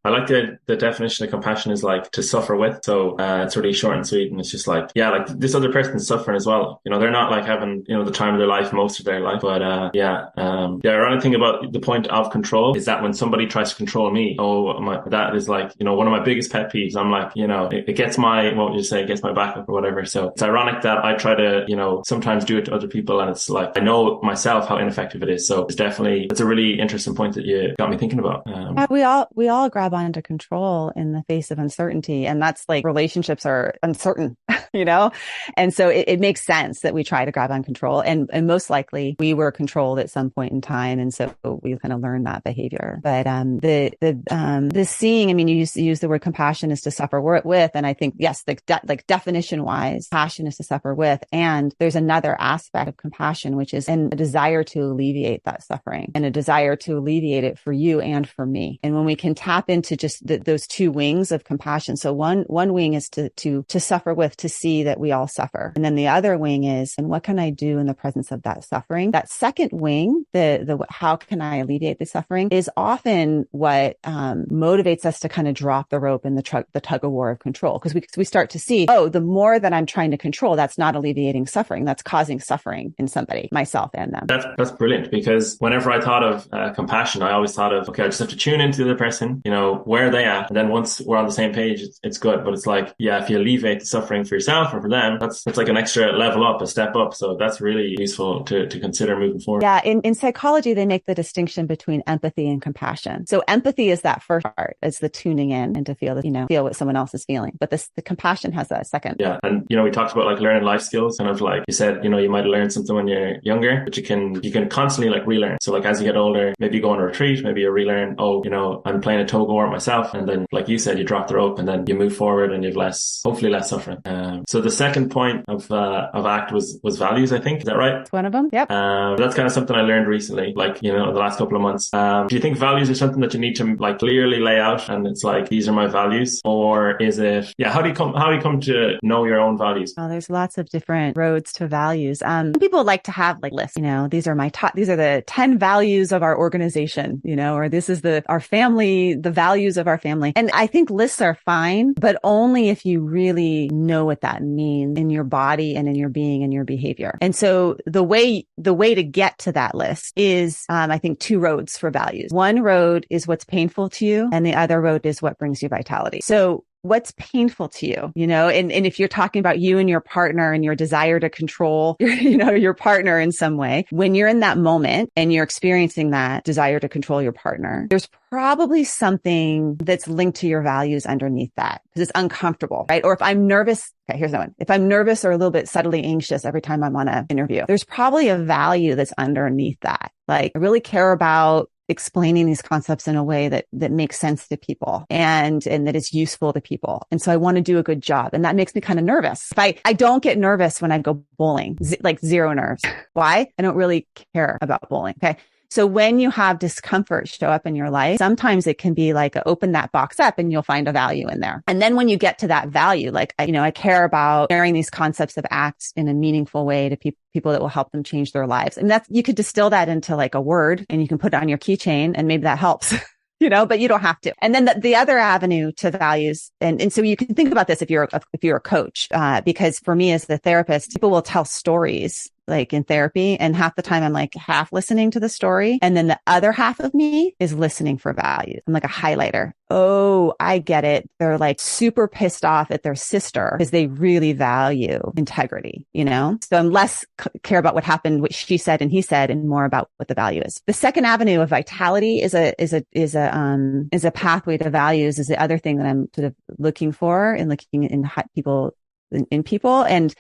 I like the definition of compassion is like to suffer with. So it's really short and sweet. And it's just like, yeah, like this other person's suffering as well. You know, they're not like having, you know, the time of their life most of their life. But the ironic thing about the point of control is that when somebody tries to control me, that is like, you know, one of my biggest pet peeves. I'm like, you know, it gets my, what would you say, it gets my back up or whatever. So it's ironic that I try to, you know, sometimes do it to other people. And it's like, I know myself how ineffective it is. So it's a really interesting point that you got me thinking about. We all grab onto control in the face of uncertainty. And that's like relationships are uncertain, you know? And so it makes sense that we try to grab on control. And most likely we were controlled at some point in time. And so we kind of learned that behavior. But the seeing, I mean, you use the word compassion is to suffer with. And I think, yes, like definition wise, passion is to suffer with. And there's another aspect of compassion, which is a desire to alleviate that suffering and a desire to alleviate it for you and for me. And when we can tap into just those two wings of compassion. So one wing is to suffer with, to see that we all suffer. And then the other wing is, and what can I do in the presence of that suffering? That second wing, the how can I alleviate the suffering, is often what motivates us to kind of drop the rope in the tug of war of control. Because we start to see, the more that I'm trying to control, that's not alleviating suffering. That's causing suffering in somebody, myself and them. That's brilliant, because whenever I thought of compassion, I always thought of, okay, I just have to tune into the other person, you know, where are they at? And then once we're on the same page, it's good. But it's like, yeah, if you alleviate the suffering for yourself or for them, that's like an extra level up, a step up. So that's really useful to consider moving forward. Yeah. In psychology, they make the distinction between empathy and compassion. So empathy is that first part. It's the tuning in and to feel that, you know, feel what someone else is feeling. But the compassion has that second. Yeah. And, you know, we talked about like learning life skills, kind of like you said, you know, you might have learned something when you're younger, but you can constantly like relearn. So like as you get older, maybe you go on a retreat, maybe you relearn, you know, I'm playing a tug of war myself. And then, like you said, you drop the rope and then you move forward and you've hopefully less suffering. So the second point of ACT was values, I think. Is that right? It's one of them. Yep. That's kind of something I learned recently, like, you know, the last couple of months. Do you think values are something that you need to like clearly lay out and it's like, these are my values? Or is it, how do you come to know your own values? Oh, there's lots of different roads to values. People like to have like lists, you know, these are the 10 values of our organization, you know, or this is our family, the values of our family. And I think lists are fine, but only if you really know what that means in your body and in your being and your behavior. And so the way to get to that list is, I think, two roads for values. One road is what's painful to you, and the other road is what brings you vitality. So what's painful to you, you know, and if you're talking about you and your partner and your desire to control your partner in some way, when you're in that moment and you're experiencing that desire to control your partner, there's probably something that's linked to your values underneath that because it's uncomfortable, right? Or if I'm nervous, okay, here's another one. If I'm nervous or a little bit subtly anxious every time I'm on an interview, there's probably a value that's underneath that. Like I really care about explaining these concepts in a way that makes sense to people and that is useful to people. And so I want to do a good job. And that makes me kind of nervous. If I don't get nervous when I go bowling, like zero nerves. Why? I don't really care about bowling. Okay. So when you have discomfort show up in your life, sometimes it can be like open that box up and you'll find a value in there. And then when you get to that value, like, I care about sharing these concepts of ACT in a meaningful way to people that will help them change their lives. And you could distill that into like a word and you can put it on your keychain and maybe that helps. But you don't have to. And then the other avenue to values. And so you can think about this if you're a coach, because for me as the therapist, people will tell stories like in therapy. And half the time I'm like half listening to the story. And then the other half of me is listening for values. I'm like a highlighter. Oh, I get it. They're like super pissed off at their sister because they really value integrity, So I'm less care about what happened, what she said and he said, and more about what the value is. The second avenue of vitality is a pathway to values, is the other thing that I'm sort of looking for and looking in people. And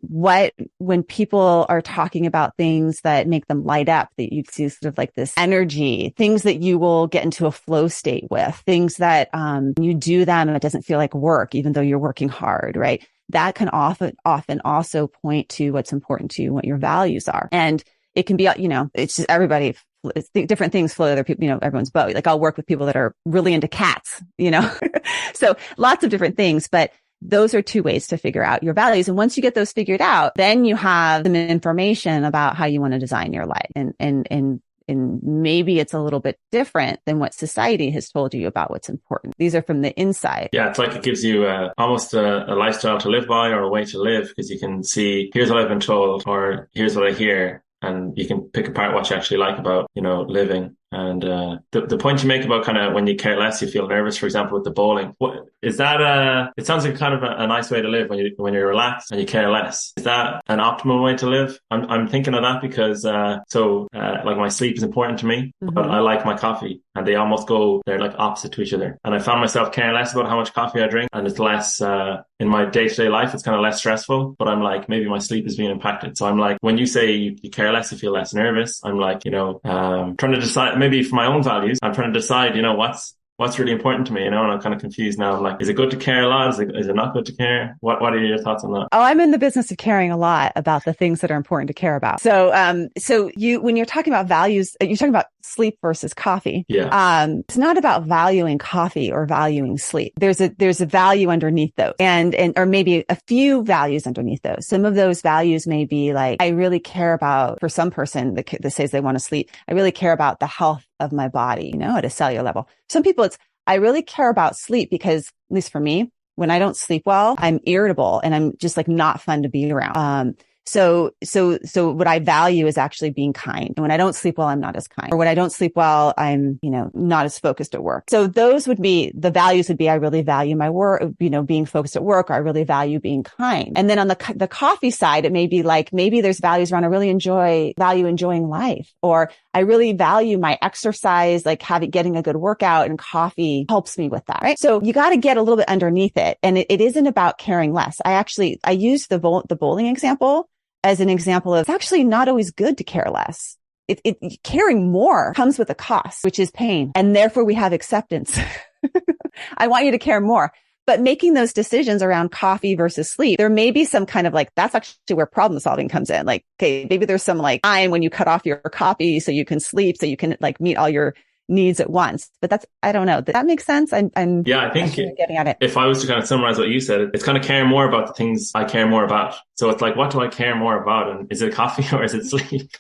when people are talking about things that make them light up, that you see sort of like this energy, things that you will get into a flow state with, things that, you do them and it doesn't feel like work, even though you're working hard, right? That can often also point to what's important to you, what your values are. And it can be, it's just different things float other people, everyone's boat. Like I'll work with people that are really into cats, so lots of different things, but those are two ways to figure out your values. And once you get those figured out, then you have some information about how you want to design your life. And maybe it's a little bit different than what society has told you about what's important. These are from the inside. Yeah, it's like it gives you almost a lifestyle to live by, or a way to live, because you can see, here's what I've been told, or here's what I hear. And you can pick apart what you actually like about, living. And the point you make about kind of when you care less, you feel nervous, for example, with the bowling. What is that? It sounds like kind of a nice way to live when you're relaxed and you care less. Is that an optimal way to live? I'm thinking of that because like my sleep is important to me, but I like my coffee, and they're like opposite to each other. And I found myself caring less about how much coffee I drink, and it's less in my day-to-day life. It's kind of less stressful, but I'm like, maybe my sleep is being impacted. So I'm like, when you say you care less, you feel less nervous. I'm like, trying to decide. Maybe for my own values, I'm trying to decide, what's really important to me, and I'm kind of confused now. I'm like, is it good to care a lot? Is it not good to care? What are your thoughts on that? Oh, I'm in the business of caring a lot about the things that are important to care about. So, when you're talking about values, you're talking about sleep versus coffee. Yeah. It's not about valuing coffee or valuing sleep. There's a value underneath those, or maybe a few values underneath those. Some of those values may be like, I really care about, for some person that says they want to sleep, I really care about the health of my body, at a cellular level. Some people, I really care about sleep because, at least for me, when I don't sleep well, I'm irritable and I'm just like not fun to be around. So what I value is actually being kind. And when I don't sleep well, I'm not as kind. Or when I don't sleep well, I'm, not as focused at work. So those would be, the values would be, I really value my work, being focused at work, or I really value being kind. And then on the coffee side, it may be like, maybe there's values around, I really value enjoying life, or I really value my exercise, like getting a good workout, and coffee helps me with that, right? So you got to get a little bit underneath it. And it isn't about caring less. I use the bowling example as an example of, it's actually not always good to care less. Caring more comes with a cost, which is pain. And therefore we have acceptance. I want you to care more. But making those decisions around coffee versus sleep, there may be some kind of like, that's actually where problem solving comes in. Like, okay, maybe there's some like time when you cut off your coffee so you can sleep, so you can like meet all your needs at once. But I don't know. Does that make sense? I think getting at it. If I was to kind of summarize what you said, it's kind of caring more about the things I care more about. So it's like, what do I care more about? And is it coffee or is it sleep?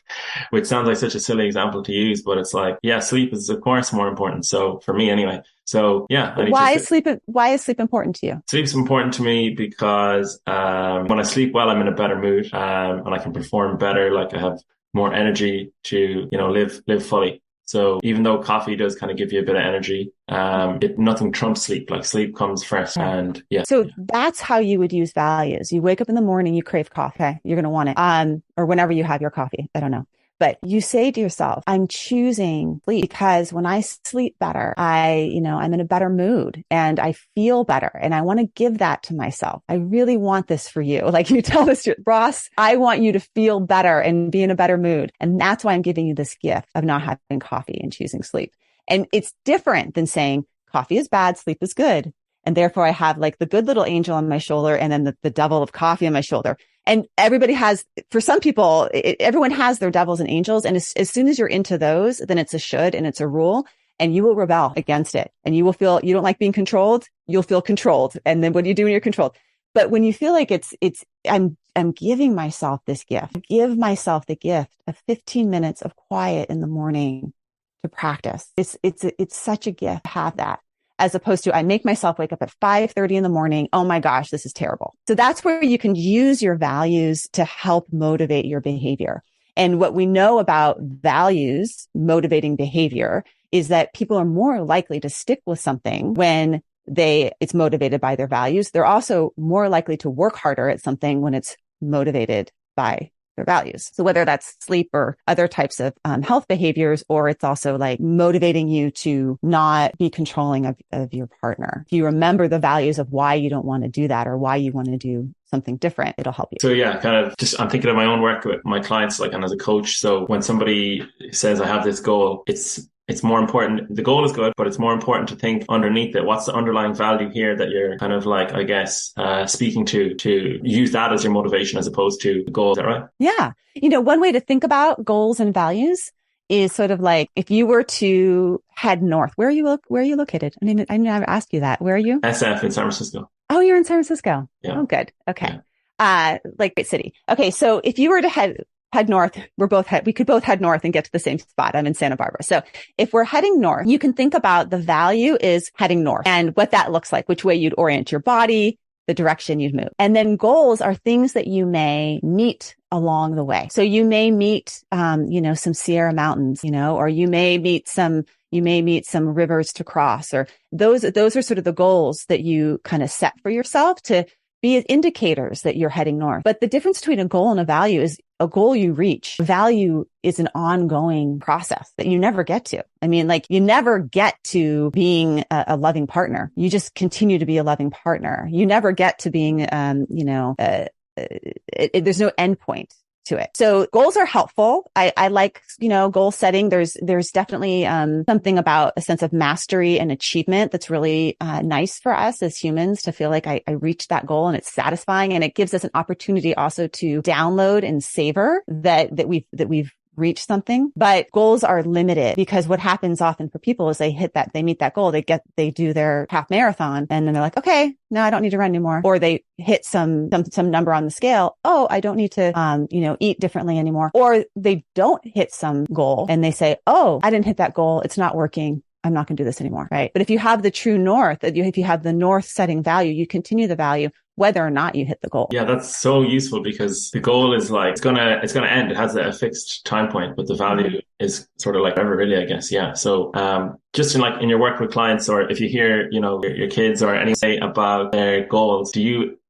Which sounds like such a silly example to use, but it's like, yeah, sleep is of course more important. So for me anyway. So yeah. Why is sleep important to you? Sleep's important to me because when I sleep well, I'm in a better mood, and I can perform better. Like I have more energy to, live fully. So even though coffee does kind of give you a bit of energy, nothing trumps sleep. Like sleep comes first. And yeah. So that's how you would use values. You wake up in the morning, you crave coffee. You're going to want it. Or whenever you have your coffee. I don't know. But you say to yourself, I'm choosing sleep because when I sleep better, I'm in a better mood and I feel better. And I want to give that to myself. I really want this for you. Like you tell this to Ross, I want you to feel better and be in a better mood. And that's why I'm giving you this gift of not having coffee and choosing sleep. And it's different than saying coffee is bad, sleep is good. And therefore I have like the good little angel on my shoulder and then the devil of coffee on my shoulder. And everybody has, for some people, everyone has their devils and angels. And as soon as you're into those, then it's a should and it's a rule, and you will rebel against it. And you will feel, you don't like being controlled. You'll feel controlled. And then what do you do when you're controlled? But when you feel like I'm giving myself this gift, give myself the gift of 15 minutes of quiet in the morning to practice. It's such a gift to have that. As opposed to I make myself wake up at 5:30 in the morning. Oh my gosh, this is terrible. So that's where you can use your values to help motivate your behavior. And what we know about values motivating behavior is that people are more likely to stick with something when it's motivated by their values. They're also more likely to work harder at something when it's motivated by their values. So whether that's sleep or other types of health behaviors, or it's also like motivating you to not be controlling of your partner. If you remember the values of why you don't want to do that or why you want to do something different, it'll help you. So yeah, kind of just, I'm thinking of my own work with my clients, like, and as a coach. So when somebody says I have this goal, it's more important. The goal is good, but it's more important to think underneath it. What's the underlying value here that you're kind of like, I guess, speaking to use that as your motivation as opposed to the goal. Is that right? Yeah. One way to think about goals and values is sort of like if you were to head north, where are you located? I mean, I never asked you that. Where are you? SF in San Francisco. Oh, you're in San Francisco. Yeah. Oh, good. Okay. Yeah. Like great city. Okay. So if you were to head north, we could both head north and get to the same spot. I'm in Santa Barbara. So if we're heading north, you can think about the value is heading north and what that looks like, which way you'd orient your body, the direction you'd move. And then goals are things that you may meet along the way. So you may meet, some Sierra Mountains, or you may meet some rivers to cross, or those are sort of the goals that you kind of set for yourself to be indicators that you're heading north. But the difference between a goal and a value is a goal you reach. Value is an ongoing process that you never get to. I mean, like you never get to being a loving partner. You just continue to be a loving partner. You never get to being, there's no end point to it. So goals are helpful. I like, goal setting. There's definitely, something about a sense of mastery and achievement that's really, nice for us as humans to feel like I reached that goal and it's satisfying. And it gives us an opportunity also to download and savor that we've reach something. But goals are limited because what happens often for people is they meet that goal, they do their half marathon and then they're like, okay, no, I don't need to run anymore. Or they hit some number on the scale. Oh, I don't need to, eat differently anymore. Or they don't hit some goal and they say, oh, I didn't hit that goal. It's not working. I'm not going to do this anymore. Right. But if you have the true north, if you have the north setting value, you continue the value, whether or not you hit the goal. Yeah, that's so useful because the goal is like, it's gonna end. It has a fixed time point, but the value is sort of like ever really, I guess. Yeah. So, just in your work with clients, or if you hear, your kids or anything say about their goals,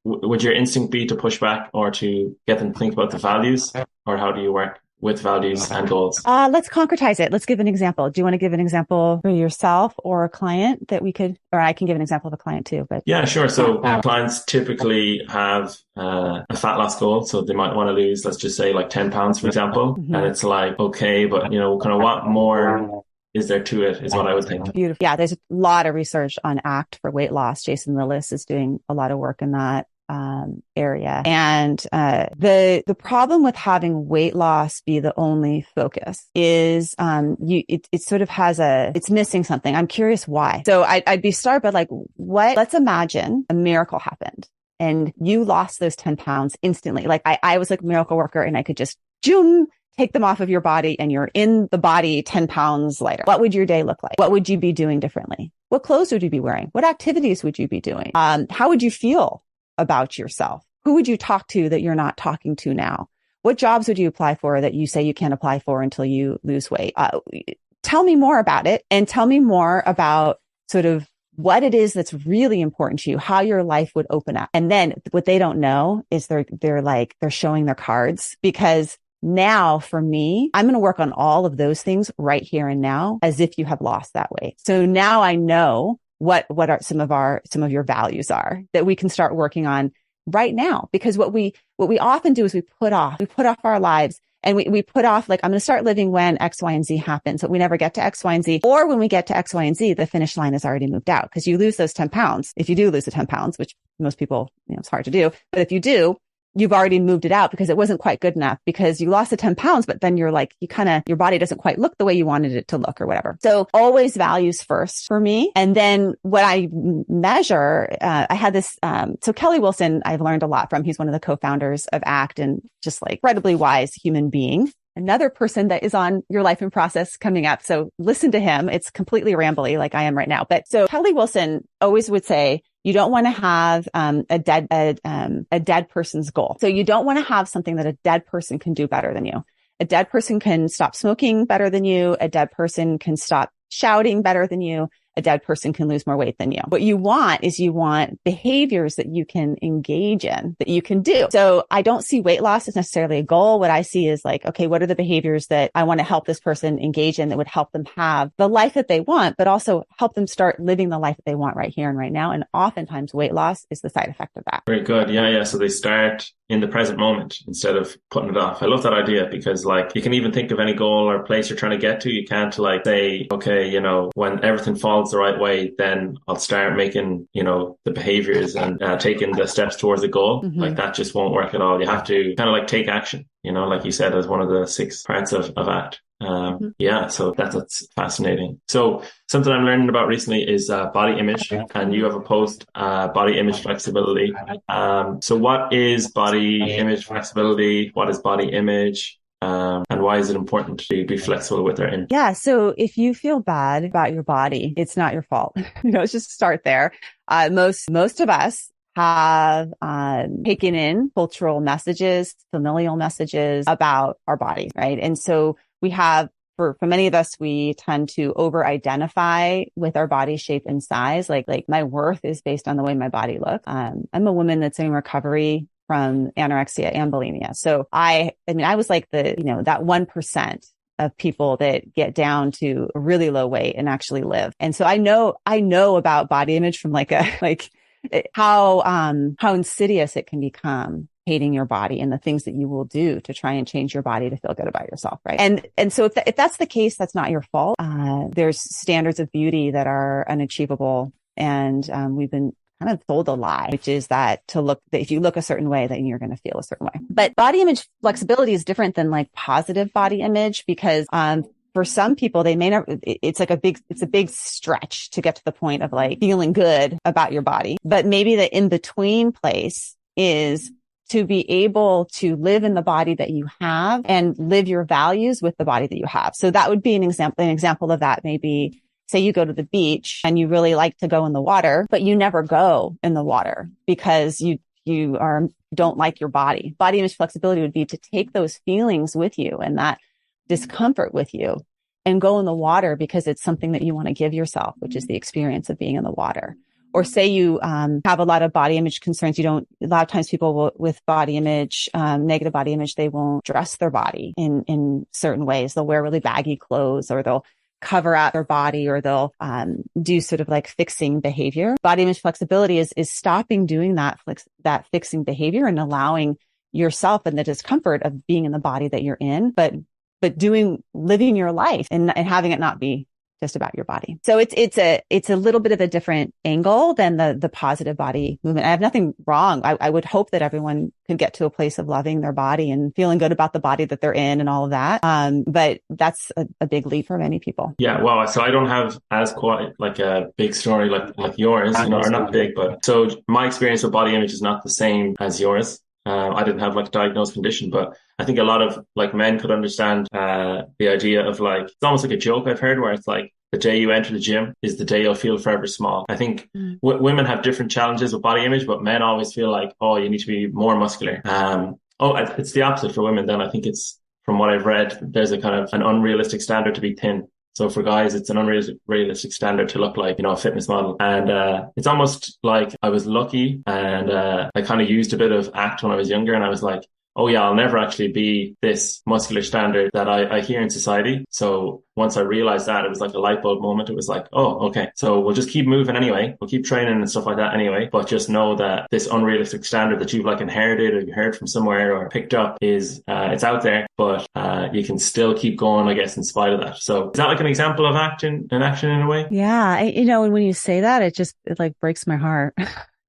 would your instinct be to push back or to get them to think about the values, or how do you work with values and goals? Let's concretize it. Let's give an example. Do you want to give an example for yourself or a client that we could, or I can give an example of a client too, but. Yeah, sure. So clients typically have a fat loss goal. So they might want to lose, let's just say like 10 pounds, for example. Mm-hmm. And it's like, okay, but kind of what more is there to it is what I would think. Beautiful. Yeah. There's a lot of research on ACT for weight loss. Jason Lillis is doing a lot of work in that area. And the problem with having weight loss be the only focus is it sort of it's missing something. I'm curious why. So I'd be started by like, let's imagine a miracle happened and you lost those 10 pounds instantly. Like I was like a miracle worker and I could just take them off of your body and you're in the body 10 pounds lighter. What would your day look like? What would you be doing differently? What clothes would you be wearing? What activities would you be doing? How would you feel about yourself? Who would you talk to that you're not talking to now? What jobs would you apply for that you say you can't apply for until you lose weight? Tell me more about it and tell me more about sort of what it is that's really important to you, how your life would open up. And then what they don't know is they're showing their cards, because now for me, I'm going to work on all of those things right here and now as if you have lost that weight. So now I know what are some of your values are that we can start working on right now. Because what we often do is we put off our lives and we put off, like, I'm going to start living when X, Y, and Z happens, but we never get to X, Y, and Z. Or when we get to X, Y, and Z, the finish line has already moved out because you lose those 10 pounds. If you do lose the 10 pounds, which most people, it's hard to do, but if you do, you've already moved it out because it wasn't quite good enough because you lost the 10 pounds, but then you're like, your body doesn't quite look the way you wanted it to look or whatever. So always values first for me. And then what I measure, I had this, so Kelly Wilson, I've learned a lot from. He's one of the co-founders of ACT and just like incredibly wise human being. Another person that is on Your Life in Process coming up. So listen to him. It's completely rambly like I am right now. But so Kelly Wilson always would say, you don't want to have a dead person's goal. So you don't want to have something that a dead person can do better than you. A dead person can stop smoking better than you. A dead person can stop shouting better than you. A dead person can lose more weight than you. What you want behaviors that you can engage in, that you can do. So I don't see weight loss as necessarily a goal. What I see is like, okay, what are the behaviors that I want to help this person engage in that would help them have the life that they want, but also help them start living the life that they want right here and right now. And oftentimes weight loss is the side effect of that. Very good. Yeah. So they start in the present moment instead of putting it off. I love that idea because like you can even think of any goal or place you're trying to get to. You can't like say, okay, when everything falls the right way, then I'll start making, the behaviors and taking the steps towards the goal. Mm-hmm. Like that just won't work at all. You have to kind of like take action, like you said, as one of the 6 parts of ACT. Yeah, so that's fascinating. So something I'm learning about recently is body image, and you have a post, body image flexibility. So what is body image flexibility? What is body image? And why is it important to be flexible with our image? Yeah. So if you feel bad about your body, it's not your fault. Let's just start there. Most of us have taken in cultural messages, familial messages about our bodies, right? And so we have, for many of us, we tend to over-identify with our body shape and size. Like my worth is based on the way my body looks. I'm a woman that's in recovery from anorexia and bulimia. So I was like that 1% of people that get down to a really low weight and actually live. And so I know about body image from how insidious it can become, hating your body and the things that you will do to try and change your body to feel good about yourself. Right. And so if that's the case, that's not your fault. There's standards of beauty that are unachievable. And, we've been kind of told a lie, which is that if you look a certain way, then you're going to feel a certain way. But body image flexibility is different than like positive body image because, for some people, they may not, it's a big stretch to get to the point of like feeling good about your body. But maybe the in between place is to be able to live in the body that you have and live your values with the body that you have. So that would be an example. An example of that may be, say you go to the beach and you really like to go in the water, but you never go in the water because you don't like your body. Body image flexibility would be to take those feelings with you and that discomfort with you and go in the water because it's something that you want to give yourself, which is the experience of being in the water. Or say you have a lot of body image concerns. A lot of times people with body image, negative body image, they won't dress their body in certain ways. They'll wear really baggy clothes or they'll cover out their body or they'll do sort of like fixing behavior. Body image flexibility is stopping doing that fixing behavior and allowing yourself and the discomfort of being in the body that you're in, but living your life and having it not be just about your body. So it's a little bit of a different angle than the positive body movement. I have nothing wrong. I would hope that everyone could get to a place of loving their body and feeling good about the body that they're in and all of that. But that's a big leap for many people. Yeah. Well, so I don't have as quite like a big story like yours, or not big, but so my experience with body image is not the same as yours. I didn't have like a diagnosed condition, but I think a lot of like men could understand the idea of like, it's almost like a joke I've heard where it's like the day you enter the gym is the day you'll feel forever small. I think women have different challenges with body image, but men always feel like, oh, you need to be more muscular. It's the opposite for women then. I think it's, from what I've read, there's a kind of an unrealistic standard to be thin. So for guys, it's an unrealistic standard to look like, a fitness model. And it's almost like I was lucky and I kind of used a bit of ACT when I was younger. And I was like, oh yeah, I'll never actually be this muscular standard that I hear in society. So once I realized that, it was like a light bulb moment. It was like, oh, okay. So we'll just keep moving anyway. We'll keep training and stuff like that anyway. But just know that this unrealistic standard that you've like inherited or you heard from somewhere or picked up is, it's out there, but you can still keep going, I guess, in spite of that. So is that like an example of action in a way? Yeah. And when you say that, it like breaks my heart.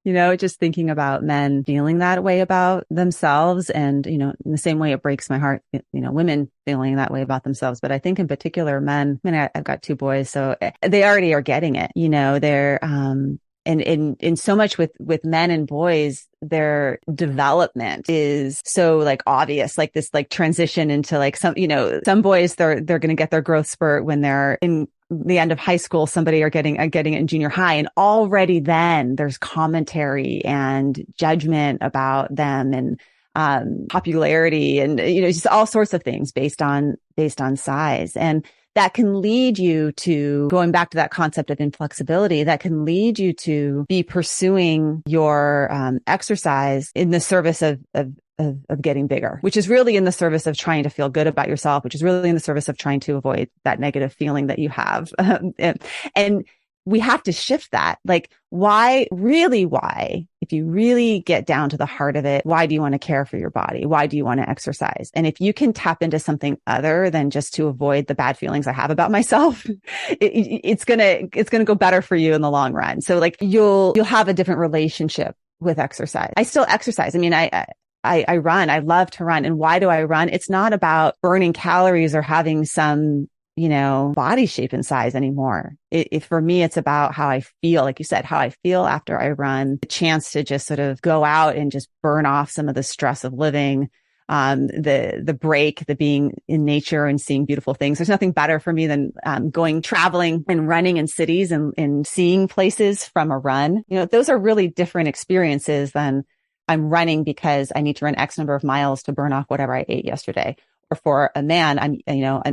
Just thinking about men feeling that way about themselves and, in the same way it breaks my heart, women feeling that way about themselves. But I think in particular men, I've got 2 boys, so they already are getting it, they're, and so much with men and boys, their development is so like obvious, like this like transition into like some boys, they're going to get their growth spurt when they're in the end of high school, somebody are getting it in junior high. And already then there's commentary and judgment about them and, popularity and, just all sorts of things based on size. And that can lead you to, going back to that concept of inflexibility, that can lead you to be pursuing your exercise in the service of getting bigger, which is really in the service of trying to feel good about yourself, which is really in the service of trying to avoid that negative feeling that you have. And we have to shift that. Like, why, if you really get down to the heart of it, why do you want to care for your body? Why do you want to exercise? And if you can tap into something other than just to avoid the bad feelings I have about myself, it's going to go better for you in the long run. So like you'll have a different relationship with exercise. I still exercise. I mean, I run. I love to run. And why do I run? It's not about burning calories or having some, body shape and size anymore. For me, it's about how I feel, like you said, how I feel after I run, the chance to just sort of go out and just burn off some of the stress of living, the break, the being in nature and seeing beautiful things. There's nothing better for me than traveling and running in cities and seeing places from a run. Those are really different experiences than I'm running because I need to run X number of miles to burn off whatever I ate yesterday. Or for a man, I'm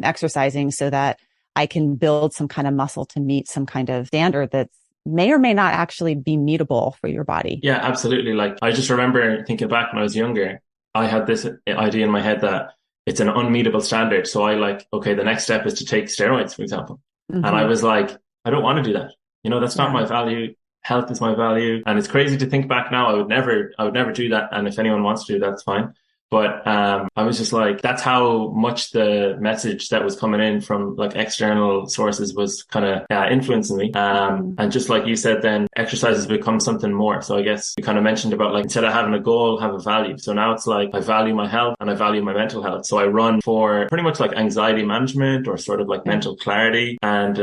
exercising so that I can build some kind of muscle to meet some kind of standard that may or may not actually be meetable for your body. Yeah, absolutely. Like, I just remember thinking back when I was younger, I had this idea in my head that it's an unmeetable standard. So okay, the next step is to take steroids, for example. Mm-hmm. And I was like, I don't want to do that. That's not my value. Health is my value. And it's crazy to think back now. I would never do that. And if anyone wants to do that, that's fine. But I was just like, that's how much the message that was coming in from like external sources was kind of influencing me. And just like you said, then exercise has become something more. So I guess you kind of mentioned about like, instead of having a goal, have a value. So now it's like, I value my health and I value my mental health. So I run for pretty much like anxiety management or sort of like mental clarity. And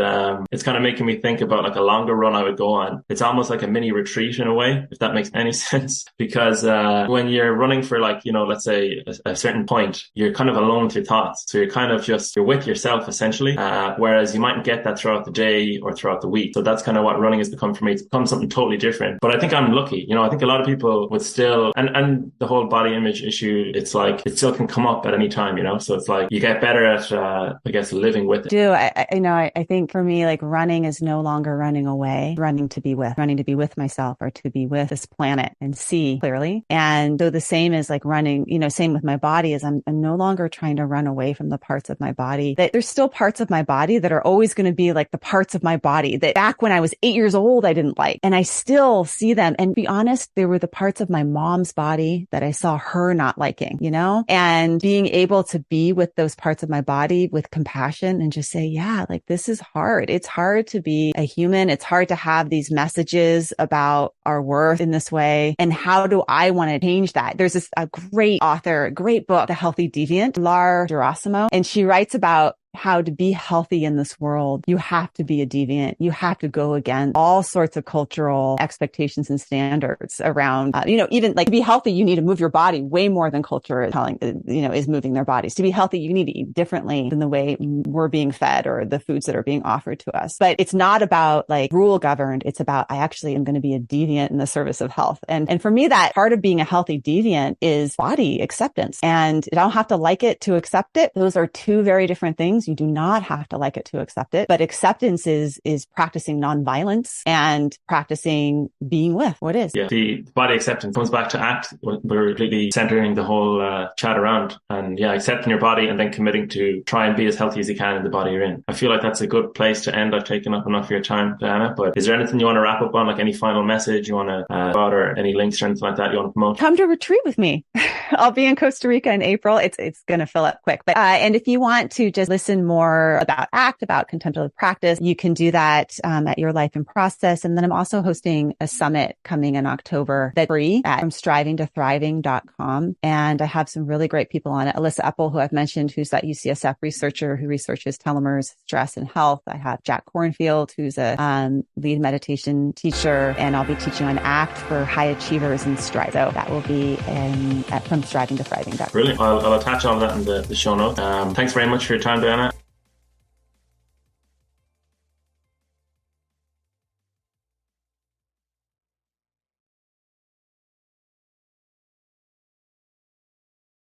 it's kind of making me think about like a longer run I would go on. It's almost like a mini retreat in a way, if that makes any sense. Because when you're running for like, let's say, a certain point, you're kind of alone with your thoughts. So you're with yourself essentially. Whereas you mightn't get that throughout the day or throughout the week. So that's kind of what running has become for me. It's become something totally different. But I think I'm lucky. I think a lot of people would still, and the whole body image issue, it's like, it still can come up at any time, So it's like, you get better at, I guess, living with it. I think for me, like running is no longer running away, running to be with myself or to be with this planet and see clearly. And so the same is like running, same with my body is I'm no longer trying to run away from the parts of my body. That there's still parts of my body that are always going to be like the parts of my body that back when I was 8 years old, I didn't like. And I still see them. And be honest, they were the parts of my mom's body that I saw her not liking, and being able to be with those parts of my body with compassion and just say, yeah, like this is hard. It's hard to be a human. It's hard to have these messages about our worth in this way. And how do I want to change that? There's a great author, great book, The Healthy Deviant, Lar Gerasimo, and she writes about how to be healthy in this world. You have to be a deviant. You have to go against all sorts of cultural expectations and standards around, even like to be healthy, you need to move your body way more than culture is telling, is moving their bodies. To be healthy, you need to eat differently than the way we're being fed or the foods that are being offered to us. But it's not about like rule governed. It's about, I actually am going to be a deviant in the service of health. And for me, that part of being a healthy deviant is body acceptance. And I don't have to like it to accept it. Those are two very different things. You do not have to like it to accept it, but acceptance is practicing nonviolence and practicing being with what is. Yeah, the body acceptance comes back to ACT. We're completely centering the whole chat around, and accepting your body and then committing to try and be as healthy as you can in the body you're in. I feel like that's a good place to end. I've taken up enough of your time, Diana, but is there anything you want to wrap up on, like any final message you want to about, or any links or anything like that you want to promote? Come to retreat with me. I'll be in Costa Rica in April. It's going to fill up quick, but and if you want to just listen more about ACT, about contemplative practice, you can do that at Your Life in Process. And then I'm also hosting a summit coming in October that's free at strivingtothriving.com. And I have some really great people on it. Alyssa Epple, who I've mentioned, who's that UCSF researcher who researches telomeres, stress, and health. I have Jack Cornfield, who's a lead meditation teacher, and I'll be teaching on ACT for high achievers and Strive. So that will be from strivingtothriving.com. Brilliant. I'll attach all that in the show notes. Thanks very much for your time, Diana.